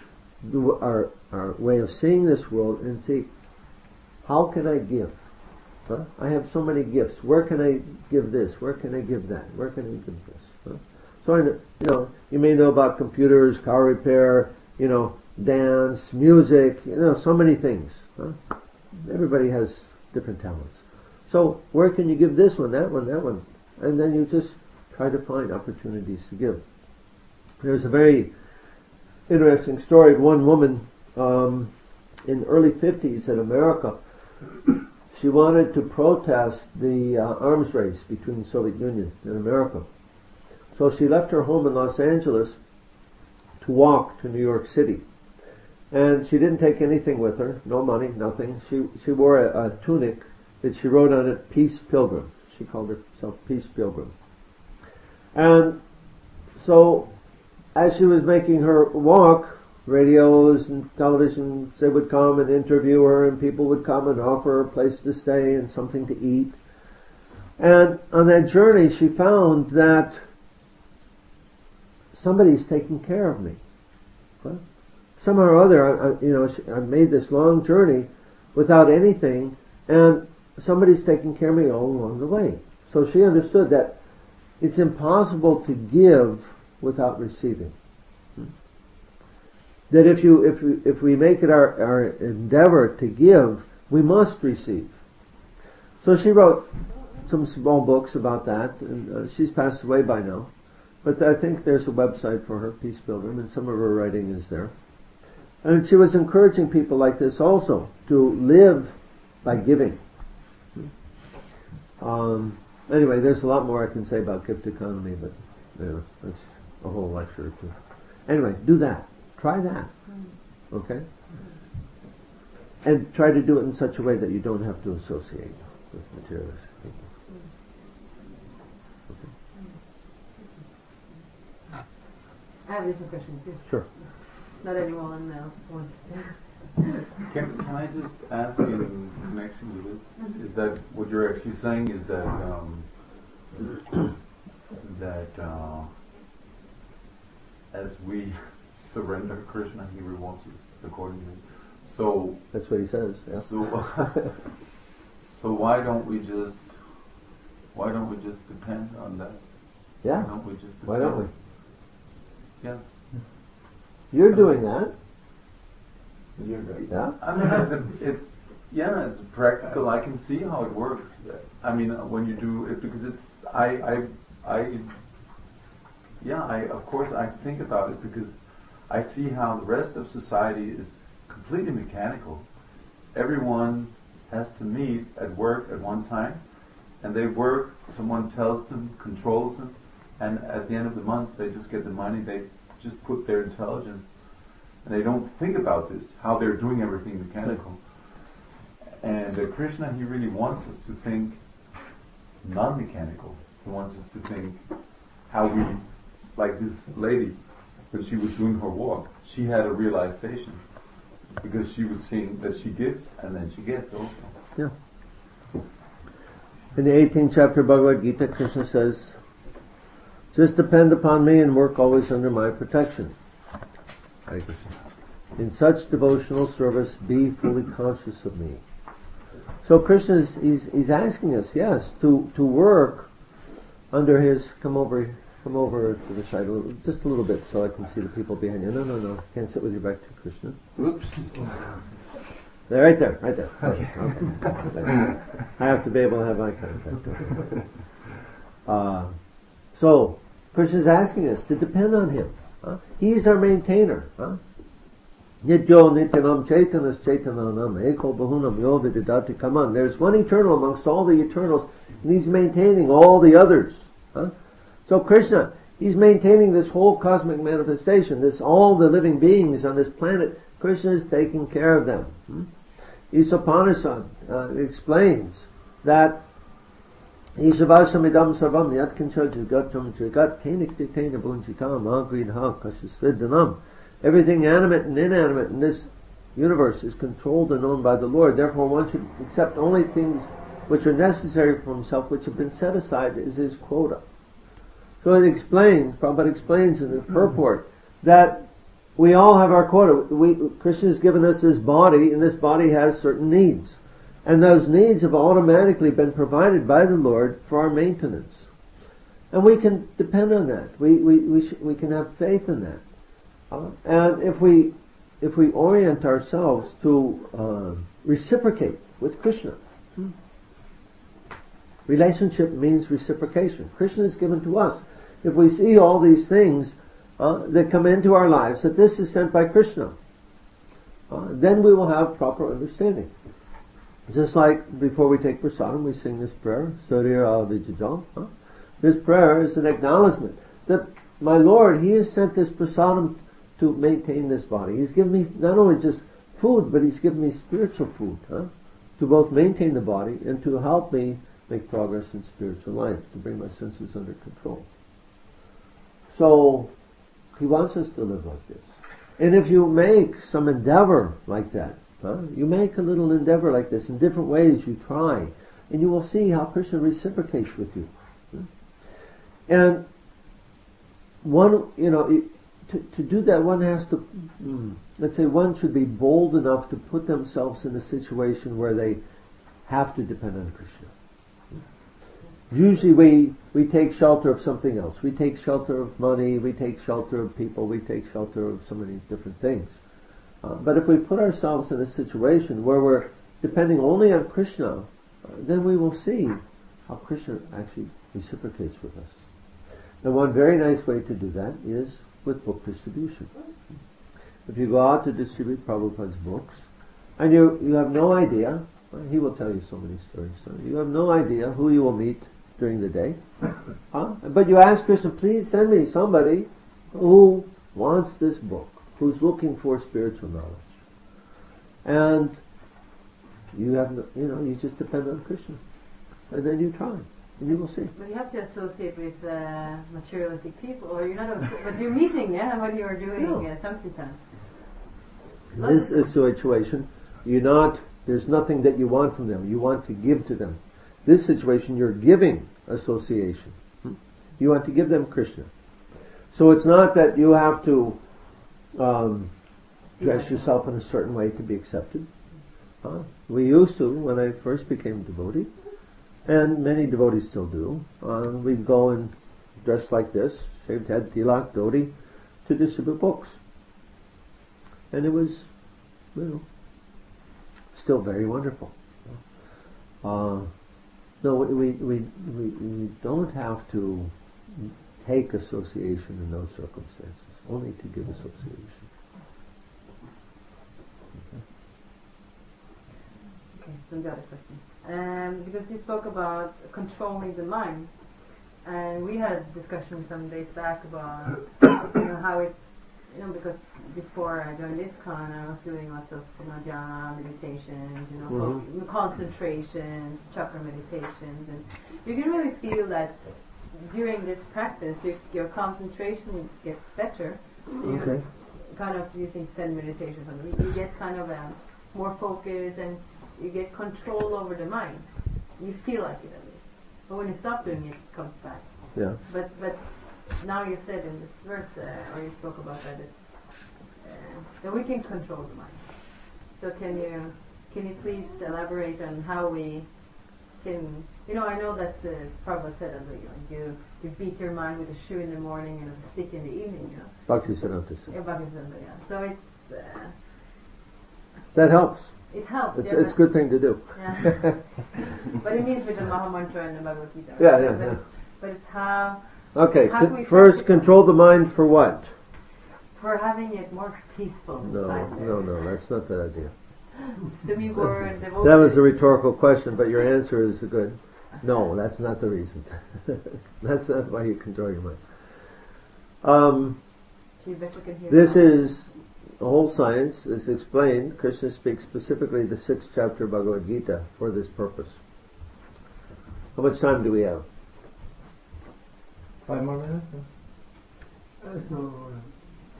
our way of seeing this world and see, how can I give? Huh? I have so many gifts. Where can I give this? Where can I give that? Where can I give this? Huh? So you may know about computers, car repair, dance, music, so many things. Huh? Everybody has different talents. So where can you give this one, that one, that one? And then you just try to find opportunities to give. There's a very interesting story of one woman in the early 50s in America. She wanted to protest the arms race between the Soviet Union and America. So she left her home in Los Angeles to walk to New York City. And she didn't take anything with her, no money, nothing. She wore a tunic that she wrote on it, Peace Pilgrim. She called herself Peace Pilgrim. And so as she was making her walk, radios and television, they would come and interview her, and people would come and offer her a place to stay and something to eat. And on that journey, she found that somebody's taking care of me. Huh? Somehow or other, I made this long journey without anything, and somebody's taking care of me all along the way. So she understood that it's impossible to give without receiving. That if we make it our endeavor to give, we must receive. So she wrote some small books about that, and she's passed away by now. But I think there's a website for her, Peace Pilgrim, and some of her writing is there. And she was encouraging people like this also to live by giving. Anyway, there's a lot more I can say about gift economy, but that's a whole lecture or two. Anyway, do that. Try that. Okay? And try to do it in such a way that you don't have to associate with materialistic people. Okay. I have a different question too. Sure. Not anyone else wants to. Can I just ask in connection with this? Is that what you're actually saying? Is that as we surrender to Krishna, He rewards us accordingly. So that's what he says. Yeah. So why don't we just depend on that? Yeah. Why don't we just? Why don't we? Yeah. You're doing that. You're right. Yeah. I mean, it's practical. I can see how it works. I mean, when you do it, because it's of course I think about it because I see how the rest of society is completely mechanical. Everyone has to meet at work at one time, and they work, someone tells them, controls them, and at the end of the month they just get the money, they just put their intelligence, and they don't think about this, how they're doing everything mechanical. And Krishna, he really wants us to think non-mechanical. He wants us to think how we, like this lady, when she was doing her walk, she had a realization, because she was seeing that she gives and then she gets also. Yeah. In the 18th chapter of Bhagavad Gita, Krishna says, just depend upon me and work always under my protection. Hare Krishna. In such devotional service, be fully conscious of me. So Krishna is asking us, yes, to work under his, come over to the side just a little bit so I can see the people behind you. No. Can't sit with your back to Krishna. Oops. There, right there. Okay. I have to be able to have eye contact. So, Krishna is asking us to depend on him. He is our maintainer. Nityo nityanam chaitanas chaitananam eko bahunam yo vididati. Come on, there's one eternal amongst all the eternals, and he's maintaining all the others. So Krishna, he's maintaining this whole cosmic manifestation, all the living beings on this planet. Krishna is taking care of them. Isopanishad explains that Ishavashamidam sarvam yatkincha jagacham jagat teniktikena bunchitam agridha kashisvidanam. Everything animate and inanimate in this universe is controlled and owned by the Lord. Therefore one should accept only things which are necessary for himself, which have been set aside as his quota. So it explains, Prabhupada explains in the purport, that we all have our quota. Krishna has given us this body, and this body has certain needs. And those needs have automatically been provided by the Lord for our maintenance. And we can depend on that. We can have faith in that. And if we orient ourselves to reciprocate with Krishna, relationship means reciprocation. Krishna is given to us. If we see all these things that come into our lives, that this is sent by Krishna, then we will have proper understanding. Just like before we take prasadam, we sing this prayer, Surya Vijajam. This prayer is an acknowledgement that my Lord, he has sent this prasadam to maintain this body. He's given me not only just food, but he's given me spiritual food, to both maintain the body and to help me make progress in spiritual life, to bring my senses under control. So, he wants us to live like this. And if you make some endeavor like that, you make a little endeavor like this in different ways, you try, and you will see how Krishna reciprocates with you. And one, to do that, one has to, let's say one should be bold enough to put themselves in a situation where they have to depend on Krishna. Usually we take shelter of something else. We take shelter of money, we take shelter of people, we take shelter of so many different things. But if we put ourselves in a situation where we're depending only on Krishna, then we will see how Krishna actually reciprocates with us. And one very nice way to do that is with book distribution. If you go out to distribute Prabhupada's books, and you have no idea, he will tell you so many stories, so you have no idea who you will meet during the day, but you ask Krishna, please send me somebody who wants this book, who's looking for spiritual knowledge. And you have, you just depend on Krishna, and then you try, and you will see. But you have to associate with materialistic people, or you're not. But you're meeting, what you are doing, Sankirtan. In this situation, there's nothing that you want from them. You want to give to them. This situation, you're giving association. You want to give them Krishna. So it's not that you have to dress yourself in a certain way to be accepted. We used to, when I first became a devotee, and many devotees still do, we'd go and dress like this, shaved head, tilak, dhoti, to distribute books. And it was, still very wonderful. No, we don't have to take association in those circumstances, only to give association. Okay, then the other question. Because you spoke about controlling the mind, and we had a discussion some days back about how it's because before I joined this con, I was doing lots of jhana meditations, concentration, chakra meditations, and you can really feel that during this practice your concentration gets better. So you're kind of using Zen meditation or something. You get kind of more focus and you get control over the mind. You feel like it at least. But when you stop doing it, it comes back. Yeah. But now you said in this verse, or you spoke about that, it's that we can control the mind. So can you please elaborate on how we can? I know that Prabhupada said that you beat your mind with a shoe in the morning and a stick in the evening. Bhaktivedanta. Bhaktivedanta, yeah. So it's that helps. It helps. It's a good thing to do. Yeah. But it means with the Maha Mantra and the Bhagavad Gita. Right? Yeah. But it's how. Okay. First, control the mind for what? For having it more peaceful inside there. No, that's not the idea. To be more devoted. That was a rhetorical question, but your answer is good. No, that's not the reason. That's not why you control your mind. So you better can hear this is the whole science is explained. Krishna speaks specifically the 6th chapter of Bhagavad Gita for this purpose. How much time do we have? 5 more minutes?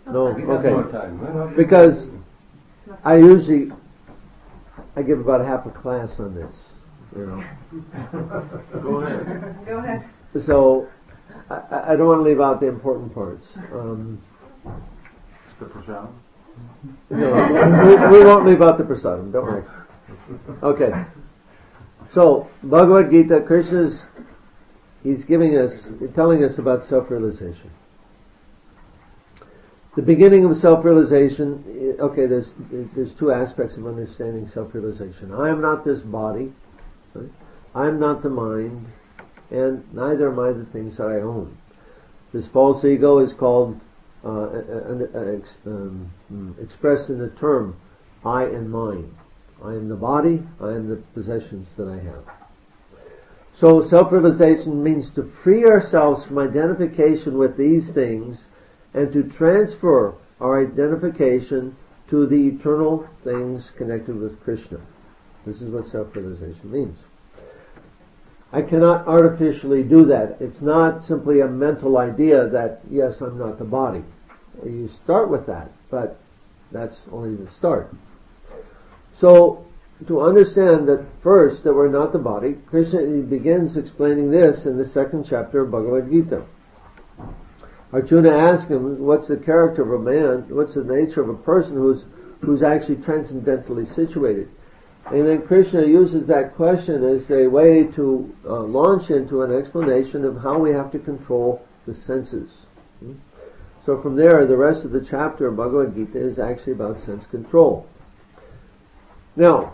No, okay. More time. Because I give about half a class on this. Go ahead. Go ahead. So I don't want to leave out the important parts. The prasadam? No, we won't leave out the prasadam. Don't worry. Okay. So Bhagavad Gita, Krishna's telling us about self-realization. The beginning of self-realization. Okay, there's 2 aspects of understanding self-realization. I am not this body. Right? I am not the mind, and neither am I the things that I own. This false ego is called expressed in the term I and mine. I am the body, I am the possessions that I have. So self-realization means to free ourselves from identification with these things and to transfer our identification to the eternal things connected with Krishna. This is what self-realization means. I cannot artificially do that. It's not simply a mental idea that, yes, I'm not the body. You start with that, but that's only the start. So, to understand that first, that we're not the body, Krishna begins explaining this in the 2nd chapter of Bhagavad Gita. Arjuna asks him, what's the character of a man, what's the nature of a person who's actually transcendentally situated? And then Krishna uses that question as a way to launch into an explanation of how we have to control the senses. So from there, the rest of the chapter of Bhagavad Gita is actually about sense control. Now,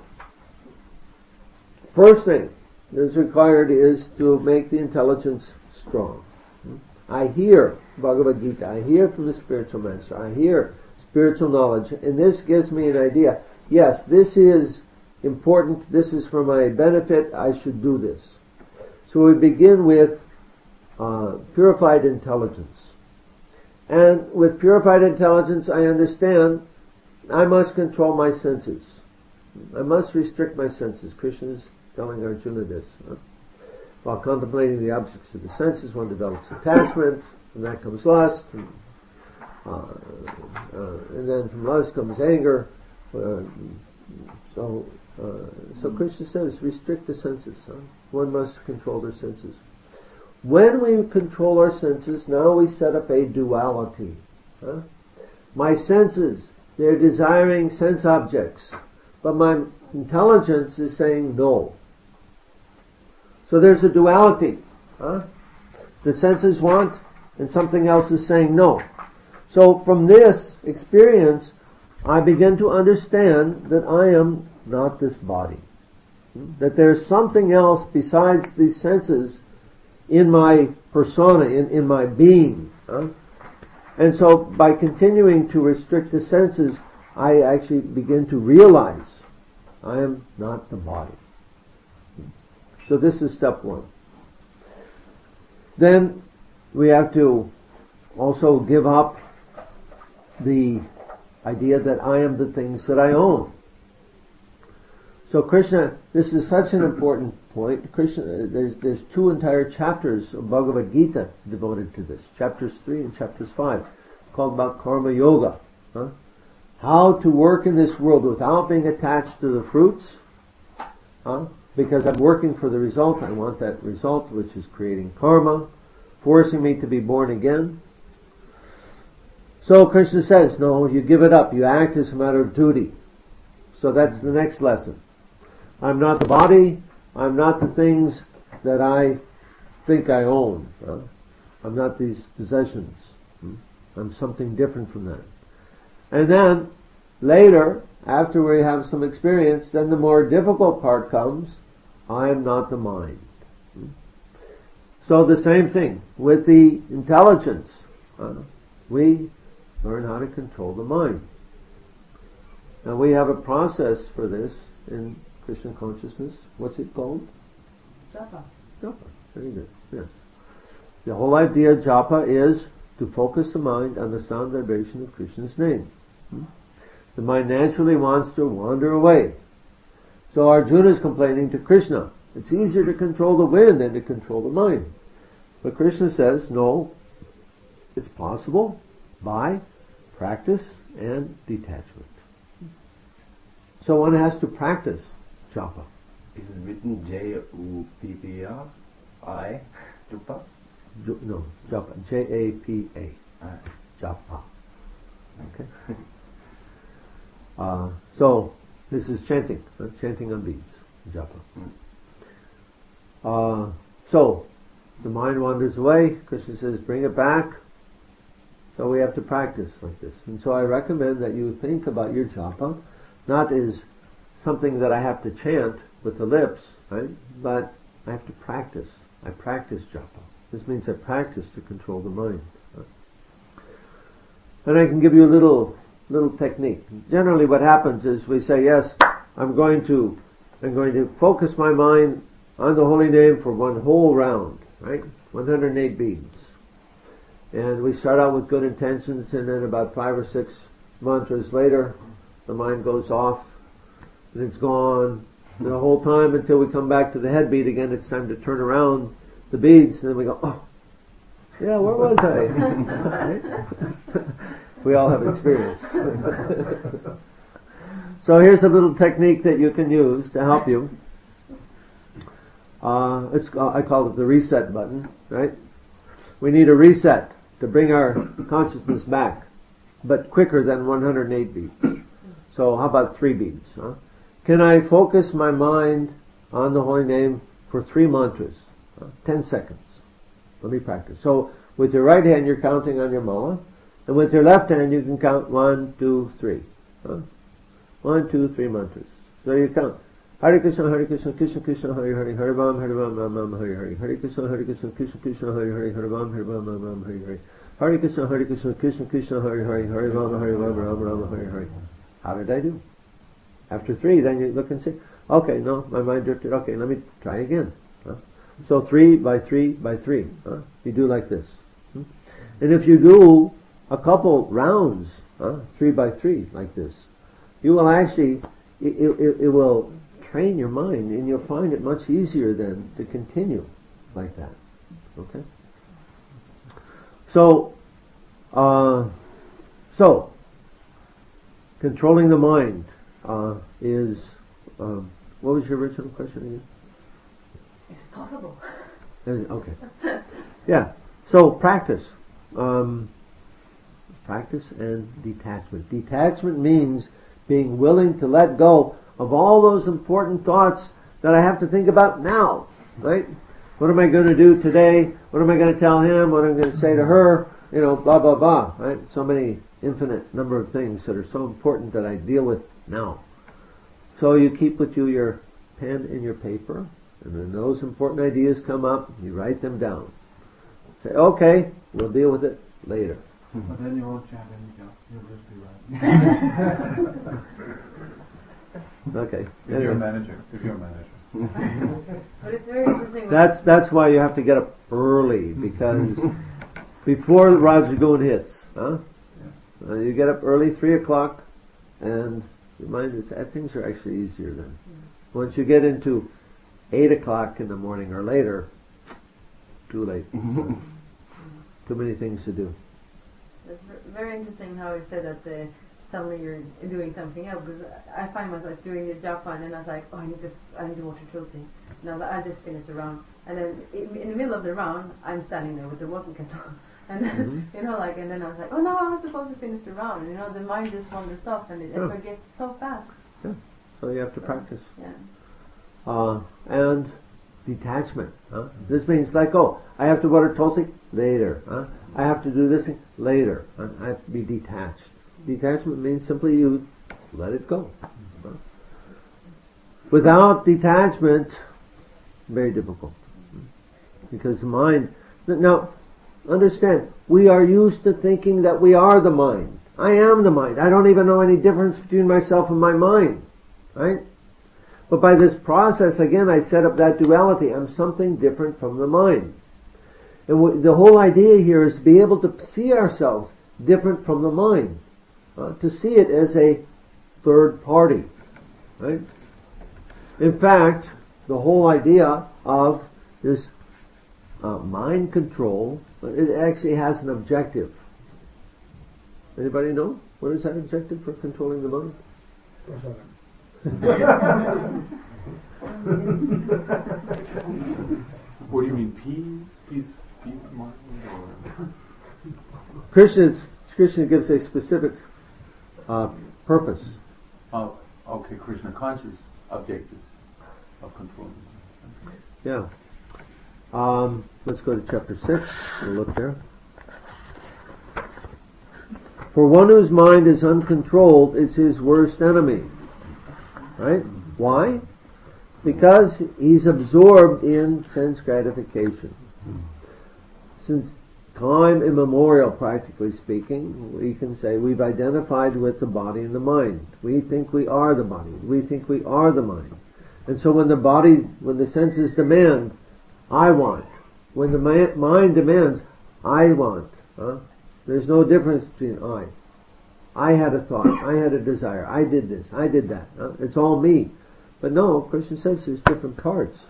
first thing that's required is to make the intelligence strong. I hear Bhagavad Gita, I hear from the spiritual master, I hear spiritual knowledge, and this gives me an idea. Yes, this is important, this is for my benefit, I should do this. So we begin with purified intelligence. And with purified intelligence, I understand I must control my senses. I must restrict my senses. Krishna is telling Arjuna this. While contemplating the objects of the senses, one develops attachment, and that comes lust, and then from lust comes anger. So Krishna says, restrict the senses. One must control their senses. When we control our senses, now we set up a duality. My senses, they're desiring sense objects, but my intelligence is saying no. So there's a duality. The senses want, and something else is saying no. So from this experience, I begin to understand that I am not this body. That there's something else besides these senses in my persona, in my being. And so by continuing to restrict the senses, I actually begin to realize I am not the body. So this is step one. Then we have to also give up the idea that I am the things that I own. So Krishna, this is such an important point. Krishna, there's 2 entire chapters of Bhagavad Gita devoted to this. Chapters 3 and chapters 5, called about Karma Yoga. How to work in this world without being attached to the fruits. Because I'm working for the result. I want that result, which is creating karma, forcing me to be born again. So Krishna says, no, you give it up. You act as a matter of duty. So that's the next lesson. I'm not the body. I'm not the things that I think I own. I'm not these possessions. I'm something different from that. And then later, after we have some experience, then the more difficult part comes. I am not the mind. So the same thing with the intelligence. We learn how to control the mind. And we have a process for this in Krishna consciousness. What's it called? Japa. Japa. Very good. Yes. The whole idea of japa is to focus the mind on the sound vibration of Krishna's name. The mind naturally wants to wander away. So Arjuna is complaining to Krishna. It's easier to control the wind than to control the mind. But Krishna says, no, it's possible by practice and detachment. So one has to practice japa. Is it written J-U-P-P-A? Japa? No, japa. J-A-P-A. Japa. Okay. So this is chanting. Chanting on beads. Japa. So the mind wanders away. Krishna says, bring it back. So we have to practice like this. And so I recommend that you think about your japa not as something that I have to chant with the lips, right? But I have to practice. I practice japa. This means I practice to control the mind. And I can give you a little technique. Generally what happens is we say, yes, I'm going to focus my mind on the holy name for one whole round, right? 108 beads. And we start out with good intentions, and then about 5 or 6 mantras later, the mind goes off, and it's gone the whole time until we come back to the head beat again. It's time to turn around the beads, and then we go, oh, yeah, where was I? We all have experience. So here's a little technique that you can use to help you. I call it the reset button, right? We need a reset to bring our consciousness back, but quicker than 108 beats. So how about 3 beats? Can I focus my mind on the holy name for 3 mantras? 10 seconds. Let me practice. So with your right hand you're counting on your mala, and with your left hand you can count 1, 2, 3. 1, 2, 3 mantras. So you count. Hare Krishna, Krishna Krishna, Hare Hare, Hare Ram, Ram, Hare Hare. Hare Krishna, Krishna Krishna, Hare Hare, Hare Ram, Ram, Hare Hare. Hare Krishna, Krishna Krishna, Hare Hare, Hare Ram, Ram, Hare Hare. How did I do? After 3, then you look and say, okay, no, my mind drifted. Okay, let me try again. So 3 by 3 by 3. You do like this. And if you do a couple rounds, 3 by 3 like this, you will actually, it will train your mind, and you'll find it much easier then to continue like that. Okay? So controlling the mind is, what was your original question again? Is it possible? Okay. Yeah. So practice. Practice and detachment. Detachment means being willing to let go of all those important thoughts that I have to think about now, right? What am I going to do today? What am I going to tell him? What am I going to say to her? Blah, blah, blah, right? So many infinite number of things that are so important that I deal with now. So you keep with you your pen and your paper, and when those important ideas come up, you write them down. Say, okay, we'll deal with it later. But then you won't chant anything else. You'll just be right. Okay. If you're a manager. But it's very interesting. That's why you have to get up early, because before the Roger Goon hits, huh? Yeah. You get up early, 3 o'clock, and your mind is, things are actually easier then. Once you get into 8 o'clock in the morning or later, too late. Too many things to do. It's very interesting how you said that suddenly you're doing something else, because I find myself doing the japa and then I was like, oh, I need to water Tulsi. Now that I just finished a round, and then in the middle of the round I'm standing there with the water kettle, and then, and then I was like, oh no, I was supposed to finish the round. And, the mind just wanders off and it forgets so fast. Yeah. So you have to practice. Yeah. And detachment. Huh? This means like, oh, I have to water Tulsi later. Huh? I have to do this thing later. Huh? I have to be detached. Detachment means simply you let it go. Huh? Without detachment, very difficult. Because the mind... Now, understand, we are used to thinking that we are the mind. I am the mind. I don't even know any difference between myself and my mind. Right? But by this process, again, I set up that duality. I'm something different from the mind. And the whole idea here is to be able to see ourselves different from the mind. To see it as a third party. Right? In fact, the whole idea of this mind control, it actually has an objective. Anybody know? What is that objective for controlling the mind? What do you mean, peace of mind? Or? Krishna gives a specific purpose. Oh, okay, Krishna conscious objective of control. Yeah. Let's go to chapter 6. We'll look there. For one whose mind is uncontrolled, it's his worst enemy. Right? Why? Because he's absorbed in sense gratification. Since time immemorial, practically speaking, we can say we've identified with the body and the mind. We think we are the body. We think we are the mind. And so when the senses demand, I want. When the mind demands, I want. There's no difference between I. I had a thought. I had a desire. I did this. I did that. It's all me. But no, Krishna says there's different parts.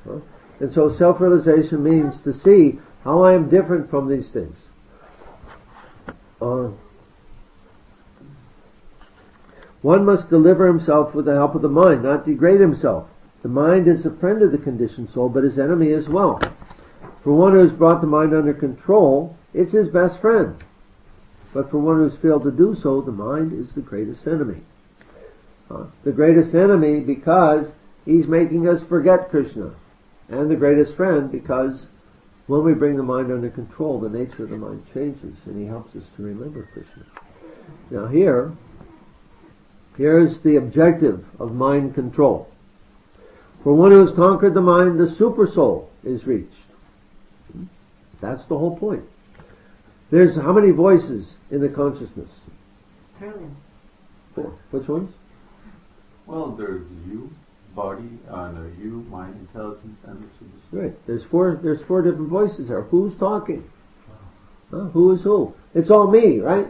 And so self-realization means to see how I am different from these things. One must deliver himself with the help of the mind, not degrade himself. The mind is a friend of the conditioned soul, but his enemy as well. For one who has brought the mind under control, it's his best friend. But for one who has failed to do so, the mind is the greatest enemy. The greatest enemy because he's making us forget Krishna. And the greatest friend because when we bring the mind under control, the nature of the mind changes and he helps us to remember Krishna. Now here's the objective of mind control. For one who has conquered the mind, the super soul is reached. That's the whole point. There's how many voices in the consciousness? Trillions. 4. Which ones? Well, there's you, body, you, mind, intelligence, and the super soul. Right. There's four different voices there. Who's talking? Who is who? It's all me, right?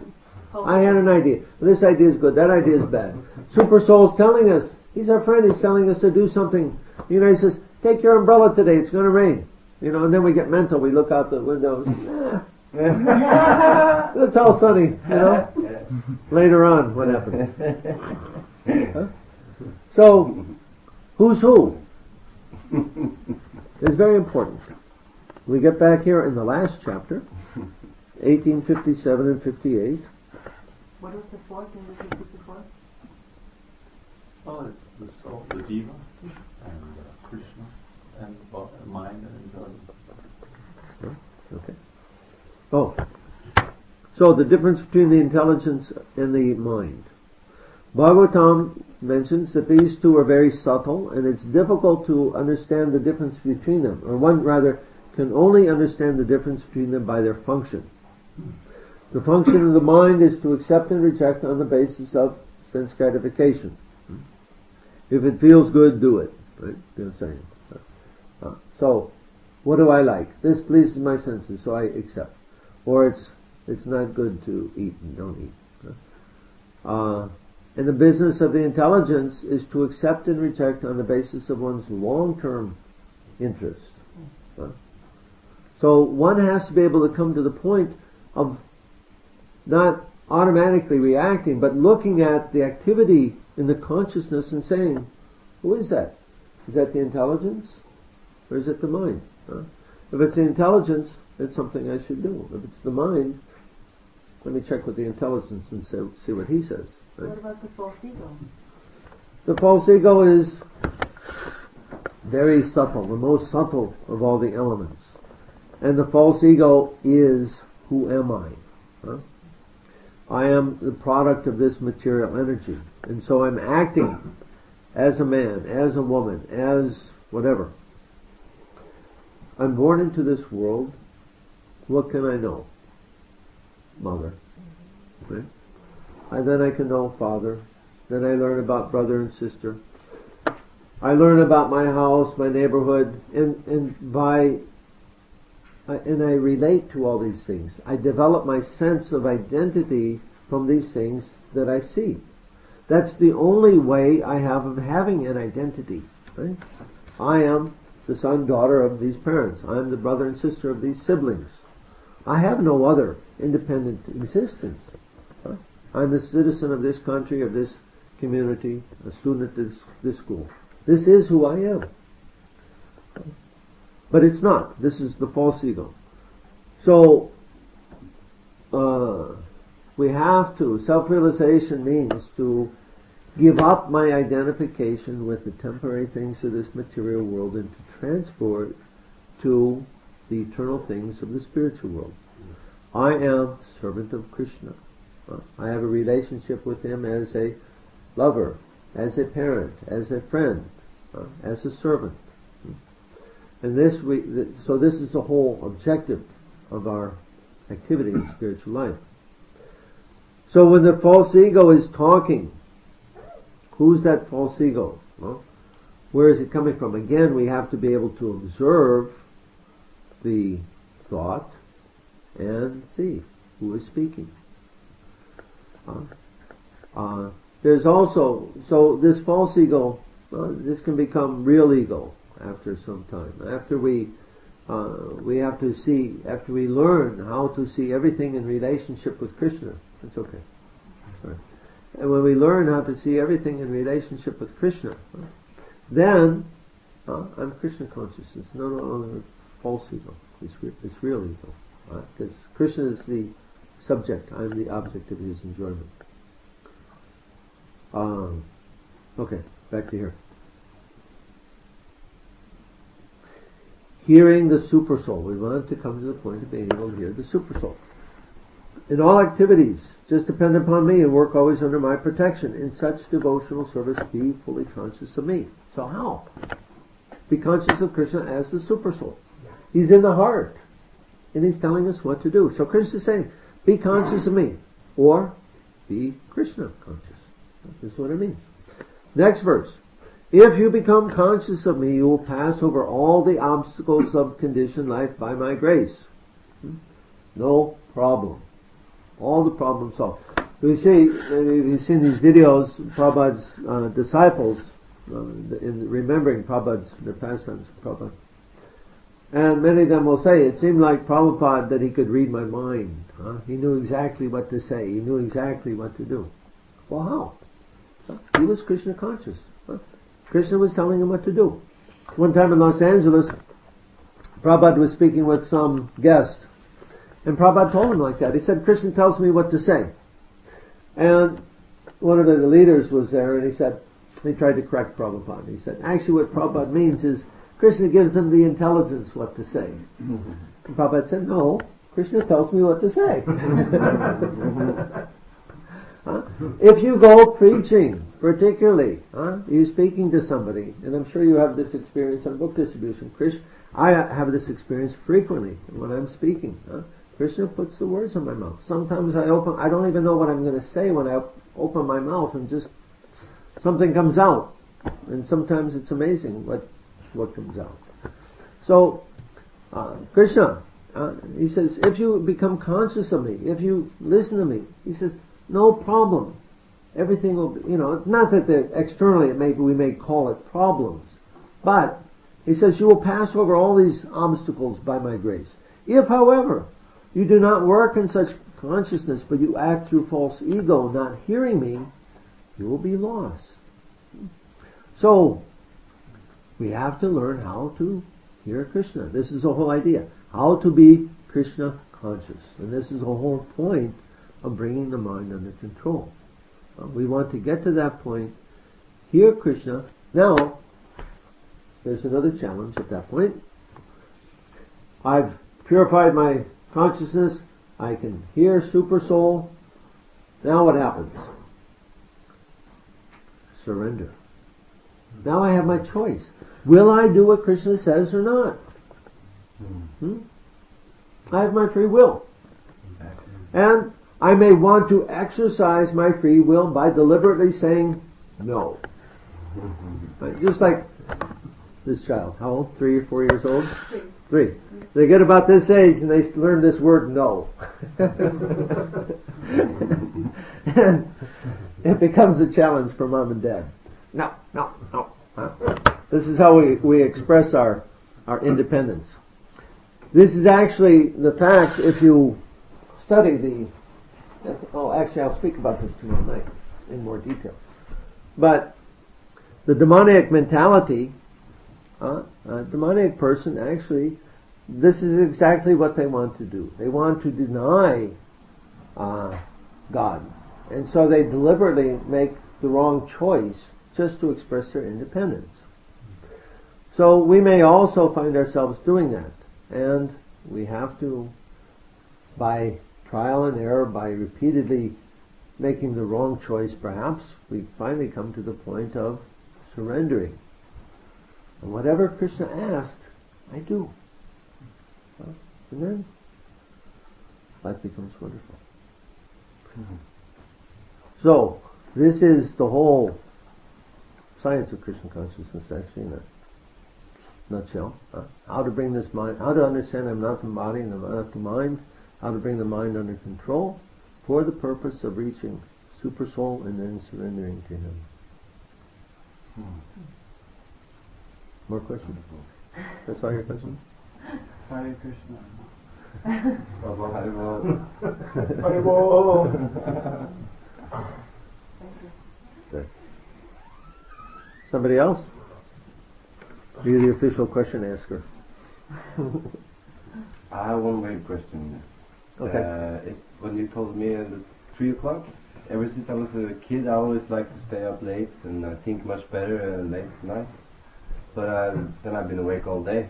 I had an idea. This idea is good. That idea is bad. Super soul's telling us. He's our friend. He's telling us to do something. He says, take your umbrella today. It's going to rain. And then we get mental. We look out the windows. It's all sunny. Later on, what happens? So, who's who? It's very important. We get back here in the last chapter, 1857 and 58. What was the fourth? Can you just repeat the fourth? Well, it's the soul, the Diva, and Krishna, and the mind and intelligence. Okay. Oh. So the difference between the intelligence and the mind. Bhagavatam mentions that these two are very subtle and it's difficult to understand the difference between them. Or one rather can only understand the difference between them by their function. The function of the mind is to accept and reject on the basis of sense gratification. If it feels good, do it. Right? You know what I'm saying? So, what do I like? This pleases my senses, so I accept. Or it's not good to eat and don't eat. And the business of the intelligence is to accept and reject on the basis of one's long-term interest. So one has to be able to come to the point of not automatically reacting, but looking at the activity in the consciousness and saying, who is that? Is that the intelligence? Or is it the mind? If it's the intelligence, it's something I should do. If it's the mind, let me check with the intelligence and see what he says. Right? What about the false ego? The false ego is very subtle, the most subtle of all the elements. And the false ego is, who am I? I am the product of this material energy. And so I'm acting as a man, as a woman, as whatever. I'm born into this world. What can I know? Mother. Right? And then I can know father. Then I learn about brother and sister. I learn about my house, my neighborhood, and I relate to all these things. I develop my sense of identity from these things that I see. That's the only way I have of having an identity. Right? I am the son, daughter of these parents. I am the brother and sister of these siblings. I have no other independent existence. I'm the citizen of this country, of this community, a student at this school. This is who I am. But it's not. This is the false ego. So, we have to, self-realization means to give up my identification with the temporary things of this material world and to transfer it to the eternal things of the spiritual world. I am servant of Krishna. I have a relationship with him as a lover, as a parent, as a friend, as a servant. And so this is the whole objective of our activity in spiritual life. So when the false ego is talking, who's that false ego? Well, where is it coming from? Again, we have to be able to observe the thought and see who is speaking. There's also, so this false ego, this can become real ego after some time. After we have to see, after we learn how to see everything in relationship with Krishna. It's okay. Sorry. And when we learn how to see everything in relationship with Krishna, then I'm Krishna conscious. It's no longer false ego. It's real ego. Because Krishna is the subject. I'm the object of his enjoyment. Okay, back to here. Hearing the Supersoul. We want to come to the point of being able to hear the Supersoul. In all activities, just depend upon me and work always under my protection. In such devotional service, be fully conscious of me. So how? Be conscious of Krishna as the Supersoul. He's in the heart. And he's telling us what to do. So Krishna is saying, be conscious of me. Or be Krishna conscious. This is what it means. Next verse. If you become conscious of me, you will pass over all the obstacles of conditioned life by my grace. No problem. All the problems solved. We see, you've seen these videos, Prabhupada's disciples, in remembering Prabhupada's, their pastimes, Prabhupada. And many of them will say, it seemed like Prabhupada that he could read my mind. He knew exactly what to say. He knew exactly what to do. Well, how? He was Krishna conscious. Krishna was telling him what to do. One time in Los Angeles, Prabhupada was speaking with some guest. And Prabhupada told him like that. He said, Krishna tells me what to say. And one of the leaders was there and he tried to correct Prabhupada. He said, actually what Prabhupada means is Krishna gives him the intelligence what to say. And Prabhupada said, no, Krishna tells me what to say. If you go preaching, particularly, you're speaking to somebody, and I'm sure you have this experience on book distribution. I have this experience frequently when I'm speaking. Krishna puts the words in my mouth. Sometimes I don't even know what I'm going to say when I open my mouth and just something comes out. And sometimes it's amazing what comes out. So, Krishna, he says, if you become conscious of me, if you listen to me, he says, no problem. Everything will be, not that externally we may call it problems, but he says, you will pass over all these obstacles by my grace. If, however, you do not work in such consciousness, but you act through false ego, not hearing me, you will be lost. So, we have to learn how to hear Krishna. This is the whole idea. How to be Krishna conscious. And this is the whole point of bringing the mind under control. We want to get to that point, hear Krishna. Now, there's another challenge at that point. I've purified my consciousness. I can hear Super Soul. Now what happens? Surrender. Now I have my choice. Will I do what Krishna says or not? I have my free will. And I may want to exercise my free will by deliberately saying no. Right? Just like this child. How old? 3 or 4 years old? 3. They get about this age and they learn this word no. And it becomes a challenge for mom and dad. No. This is how we express our independence. This is actually the fact, if you study actually I'll speak about this tomorrow night in more detail. But the demoniac mentality, a demoniac person actually, this is exactly what they want to do. They want to deny God. And so they deliberately make the wrong choice just to express their independence. So we may also find ourselves doing that. And we have to, by trial and error, by repeatedly making the wrong choice perhaps, we finally come to the point of surrendering. And whatever Krishna asked, I do. And then life becomes wonderful. So, this is the whole science of Krishna consciousness, actually, in a nutshell. How to bring this mind, how to understand I'm not the body and I'm not the mind, how to bring the mind under control for the purpose of reaching Super Soul and then surrendering to Him. More questions? That's all your questions? Hare Krishna. Good. Somebody else? You're the official question asker. I have one more question. Okay. It's when you told me at 3 o'clock. Ever since I was a kid, I always liked to stay up late and think much better late at night. But then I've been awake all day.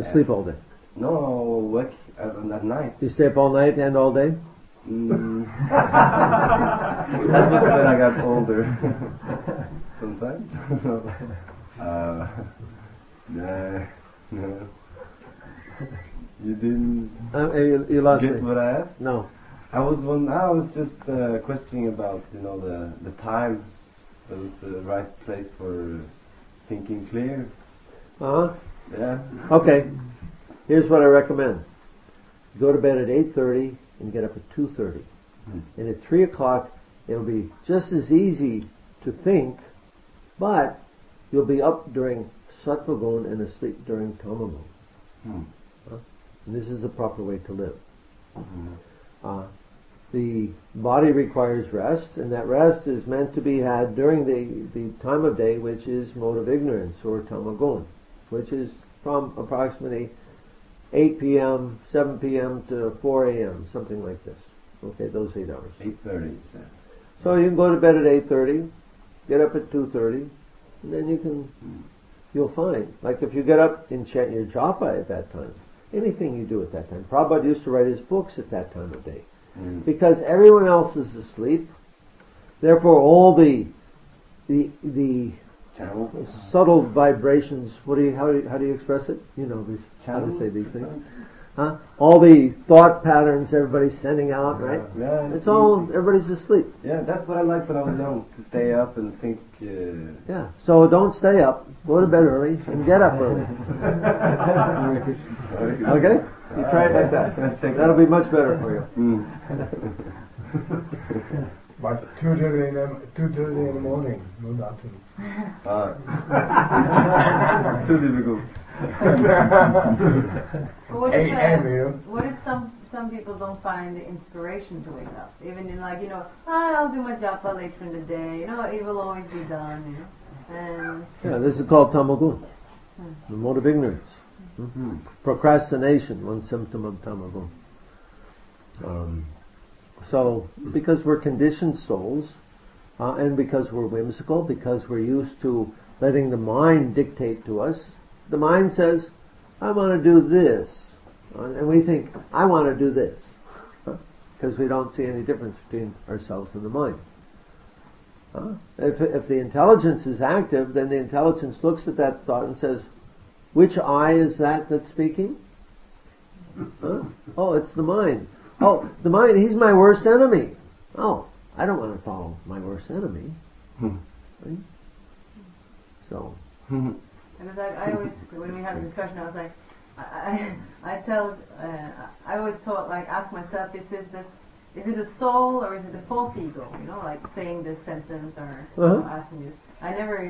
Sleep all day. No, awake at night. You stay up all night and all day? That was when I got older. Sometimes. No. You didn't you lost get me. what I asked? No. I was just questioning about the time that was the right place for thinking clear. Yeah. Okay. Here's what I recommend. Go to bed at 8:30 and get up at 2:30. And at 3 o'clock it'll be just as easy to think, but you'll be up during Sattva Gun and asleep during Tama Gun. And this is the proper way to live. The body requires rest, and that rest is meant to be had during the time of day, which is mode of ignorance, or tamagun, which is from approximately 8 p.m., 7 p.m. to 4 a.m., something like this. Okay, those 8 hours. 8:30. So you can go to bed at 8:30, get up at 2:30, and then you'll find, like if you get up and chant your japa at that time, anything you do at that time. Prabhupada used to write his books at that time of day. Because everyone else is asleep, therefore all the subtle vibrations. How do you express it? You know how to say these things. All the thought patterns everybody's sending out, right? Yeah, It's all, everybody's asleep. Yeah, that's what I liked when I was young, to stay up and think. Yeah, so don't stay up. Go to bed early and get up early. Okay? You try it like that. That'll be much better for you. But 2:30 in the morning, no nothing. It's too difficult. What AM, you know? what if some people don't find the inspiration to wake up? Even in like, I'll do my japa later in the day, it will always be done, And Yeah, this is called tamagun, the mode of ignorance. Procrastination, one symptom of tamagun. So, because we're conditioned souls, and because we're whimsical, because we're used to letting the mind dictate to us, the mind says, I want to do this. And we think, I want to do this. Because we don't see any difference between ourselves and the mind. If the intelligence is active, then the intelligence looks at that thought and says, which I is that that's speaking? Oh, it's the mind. Oh, the mind, he's my worst enemy. Oh, I don't want to follow my worst enemy. Right? So. Because I always, when we have a discussion, I was like, I always thought, ask myself, is it a soul or is it a false ego? Like saying this sentence or asking you. I never,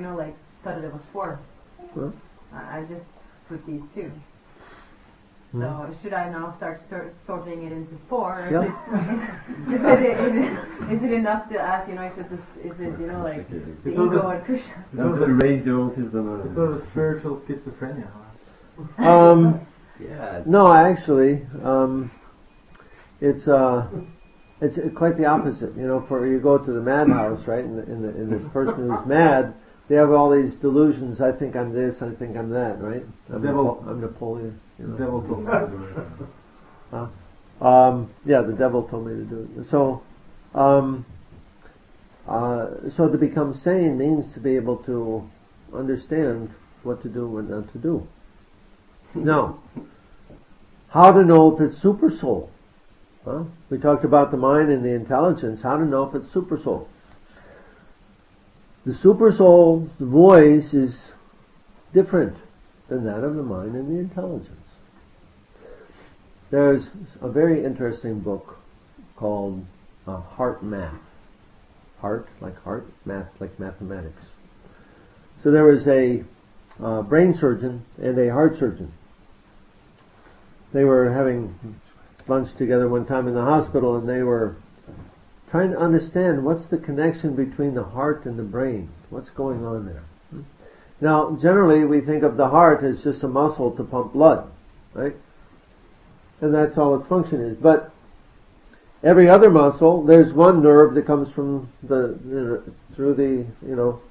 thought it was four. I just put these two. So should I now start sorting it into four? Or is it enough to ask? Is it like the ego and Krishna? You have to erase your old system. It's sort of spiritual schizophrenia. Yeah. No, actually, it's quite the opposite. For you go to the madhouse, right? And the person who's mad, they have all these delusions. I think I'm this. I think I'm that. Right? I'm Napoleon. The devil told me to do it. Yeah, the devil told me to do it. So, so to become sane means to be able to understand what to do and what not to do. Now, how to know if it's super soul? We talked about the mind and the intelligence. How to know if it's super soul? The super soul's voice is different than that of the mind and the intelligence. There's a very interesting book called Heart Math. Heart like heart, math like mathematics. So there was a brain surgeon and a heart surgeon. They were having lunch together one time in the hospital, and they were trying to understand what's the connection between the heart and the brain. What's going on there? Now, generally we think of the heart as just a muscle to pump blood, right? And that's all its function is. But every other muscle, there's one nerve that comes from through the,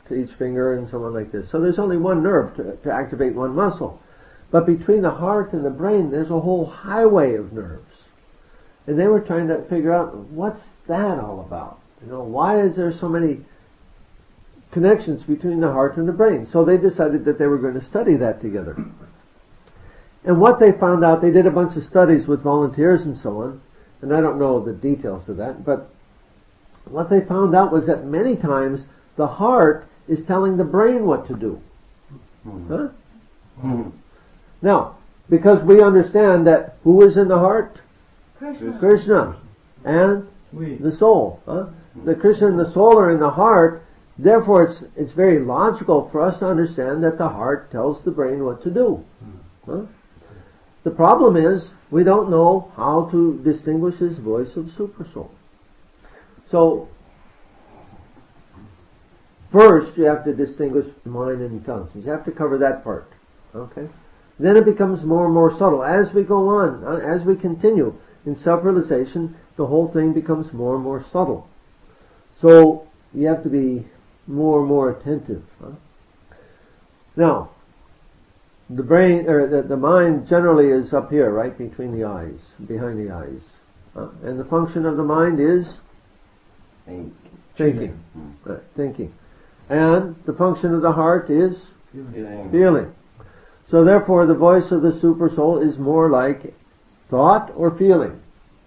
to each finger and so on like this. So there's only one nerve to activate one muscle. But between the heart and the brain, there's a whole highway of nerves. And they were trying to figure out, what's that all about? Why is there so many connections between the heart and the brain? So they decided that they were going to study that together. And what they found out, they did a bunch of studies with volunteers and so on, and I don't know the details of that, but what they found out was that many times the heart is telling the brain what to do. Now, because we understand that who is in the heart? Krishna. And the soul. The Krishna and the soul are in the heart. Therefore, it's very logical for us to understand that the heart tells the brain what to do. The problem is, we don't know how to distinguish this voice of super soul. So, first you have to distinguish mind and intelligence. You have to cover that part. Okay? Then it becomes more and more subtle. As we go on, as we continue in self-realization, the whole thing becomes more and more subtle. So, you have to be more and more attentive. Now, the brain, or the mind generally is up here, right between the eyes, behind the eyes. And the function of the mind is? Thinking. Right, thinking. And the function of the heart is? Feeling. So therefore the voice of the super soul is more like Thought or feeling?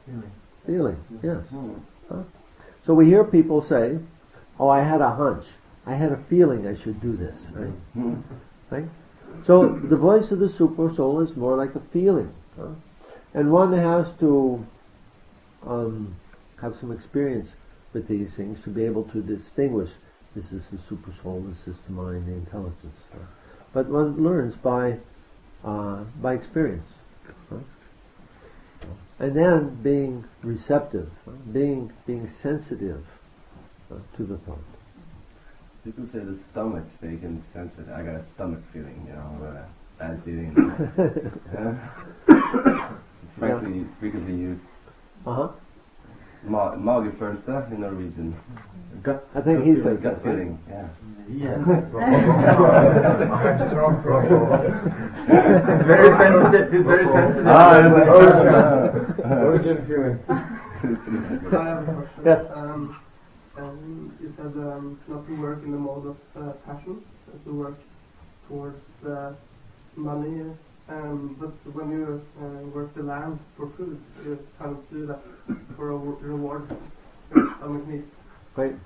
Feeling. Feeling, yes. So we hear people say, oh, I had a hunch. I had a feeling I should do this, right? Right? So the voice of the super soul is more like a feeling. And one has to have some experience with these things to be able to distinguish this is the super soul, this is the mind, the intelligence. But one learns by experience. And then being receptive, being sensitive to the thought. People say the stomach, they can sense it. I got a stomach feeling, bad feeling. It's frequently used. Magefølelse in Norwegian. Gut. I think he says gut that. feeling. Yeah. I'm strong problem. He's very sensitive. He's very sensitive. Origin feeling. I have a question. Yes. You said not to work in the mode of passion, to work towards money. But when you work the land for food, you kind of do that for a reward your stomach needs. Right.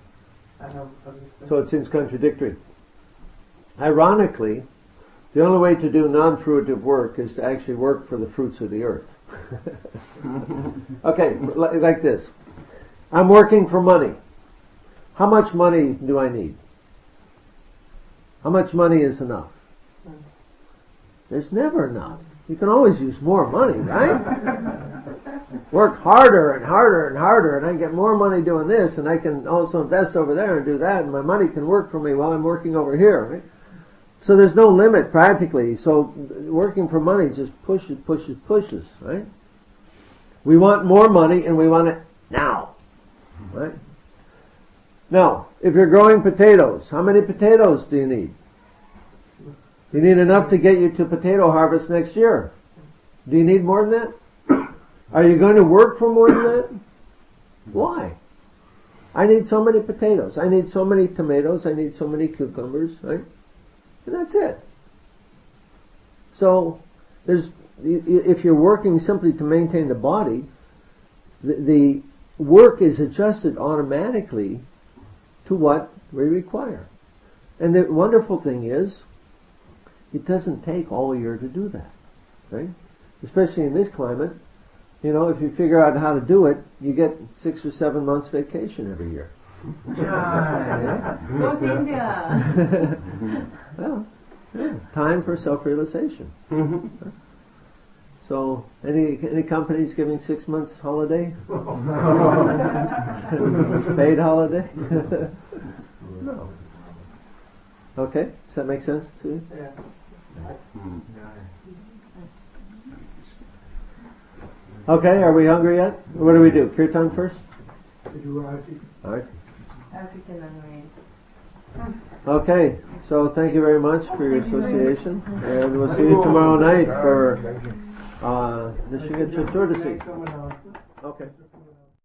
So So it seems contradictory. Ironically, the only way to do non-fruitive work is to actually work for the fruits of the earth. Okay, like this. I'm working for money. How much money do I need? How much money is enough? There's never enough. You can always use more money, right? Work harder and harder and harder, and I get more money doing this, and I can also invest over there and do that, and my money can work for me while I'm working over here, right? So there's no limit practically. So working for money just pushes, right? We want more money, and we want it now, right? Now, if you're growing potatoes, how many potatoes do you need? You need enough to get you to potato harvest next year. Do you need more than that? Are you going to work for more than that? Why? I need so many potatoes. I need so many tomatoes. I need so many cucumbers, right? And that's it. So, if you're working simply to maintain the body, the work is adjusted automatically to what we require. And the wonderful thing is, it doesn't take all year to do that, right? Especially in this climate. You know, if you figure out how to do it, you get 6 or 7 months vacation every year. Go to India. Well, yeah, time for self-realization. So, any companies giving 6 months holiday? Paid holiday? No. Okay, does that make sense to you? Yeah. Okay, are we hungry yet? What do we do? Kirtan first? We do arati. Arati. African and Okay, so thank you very much for your association, and we'll see you tomorrow night for Nishinga Chaturdasi. Okay.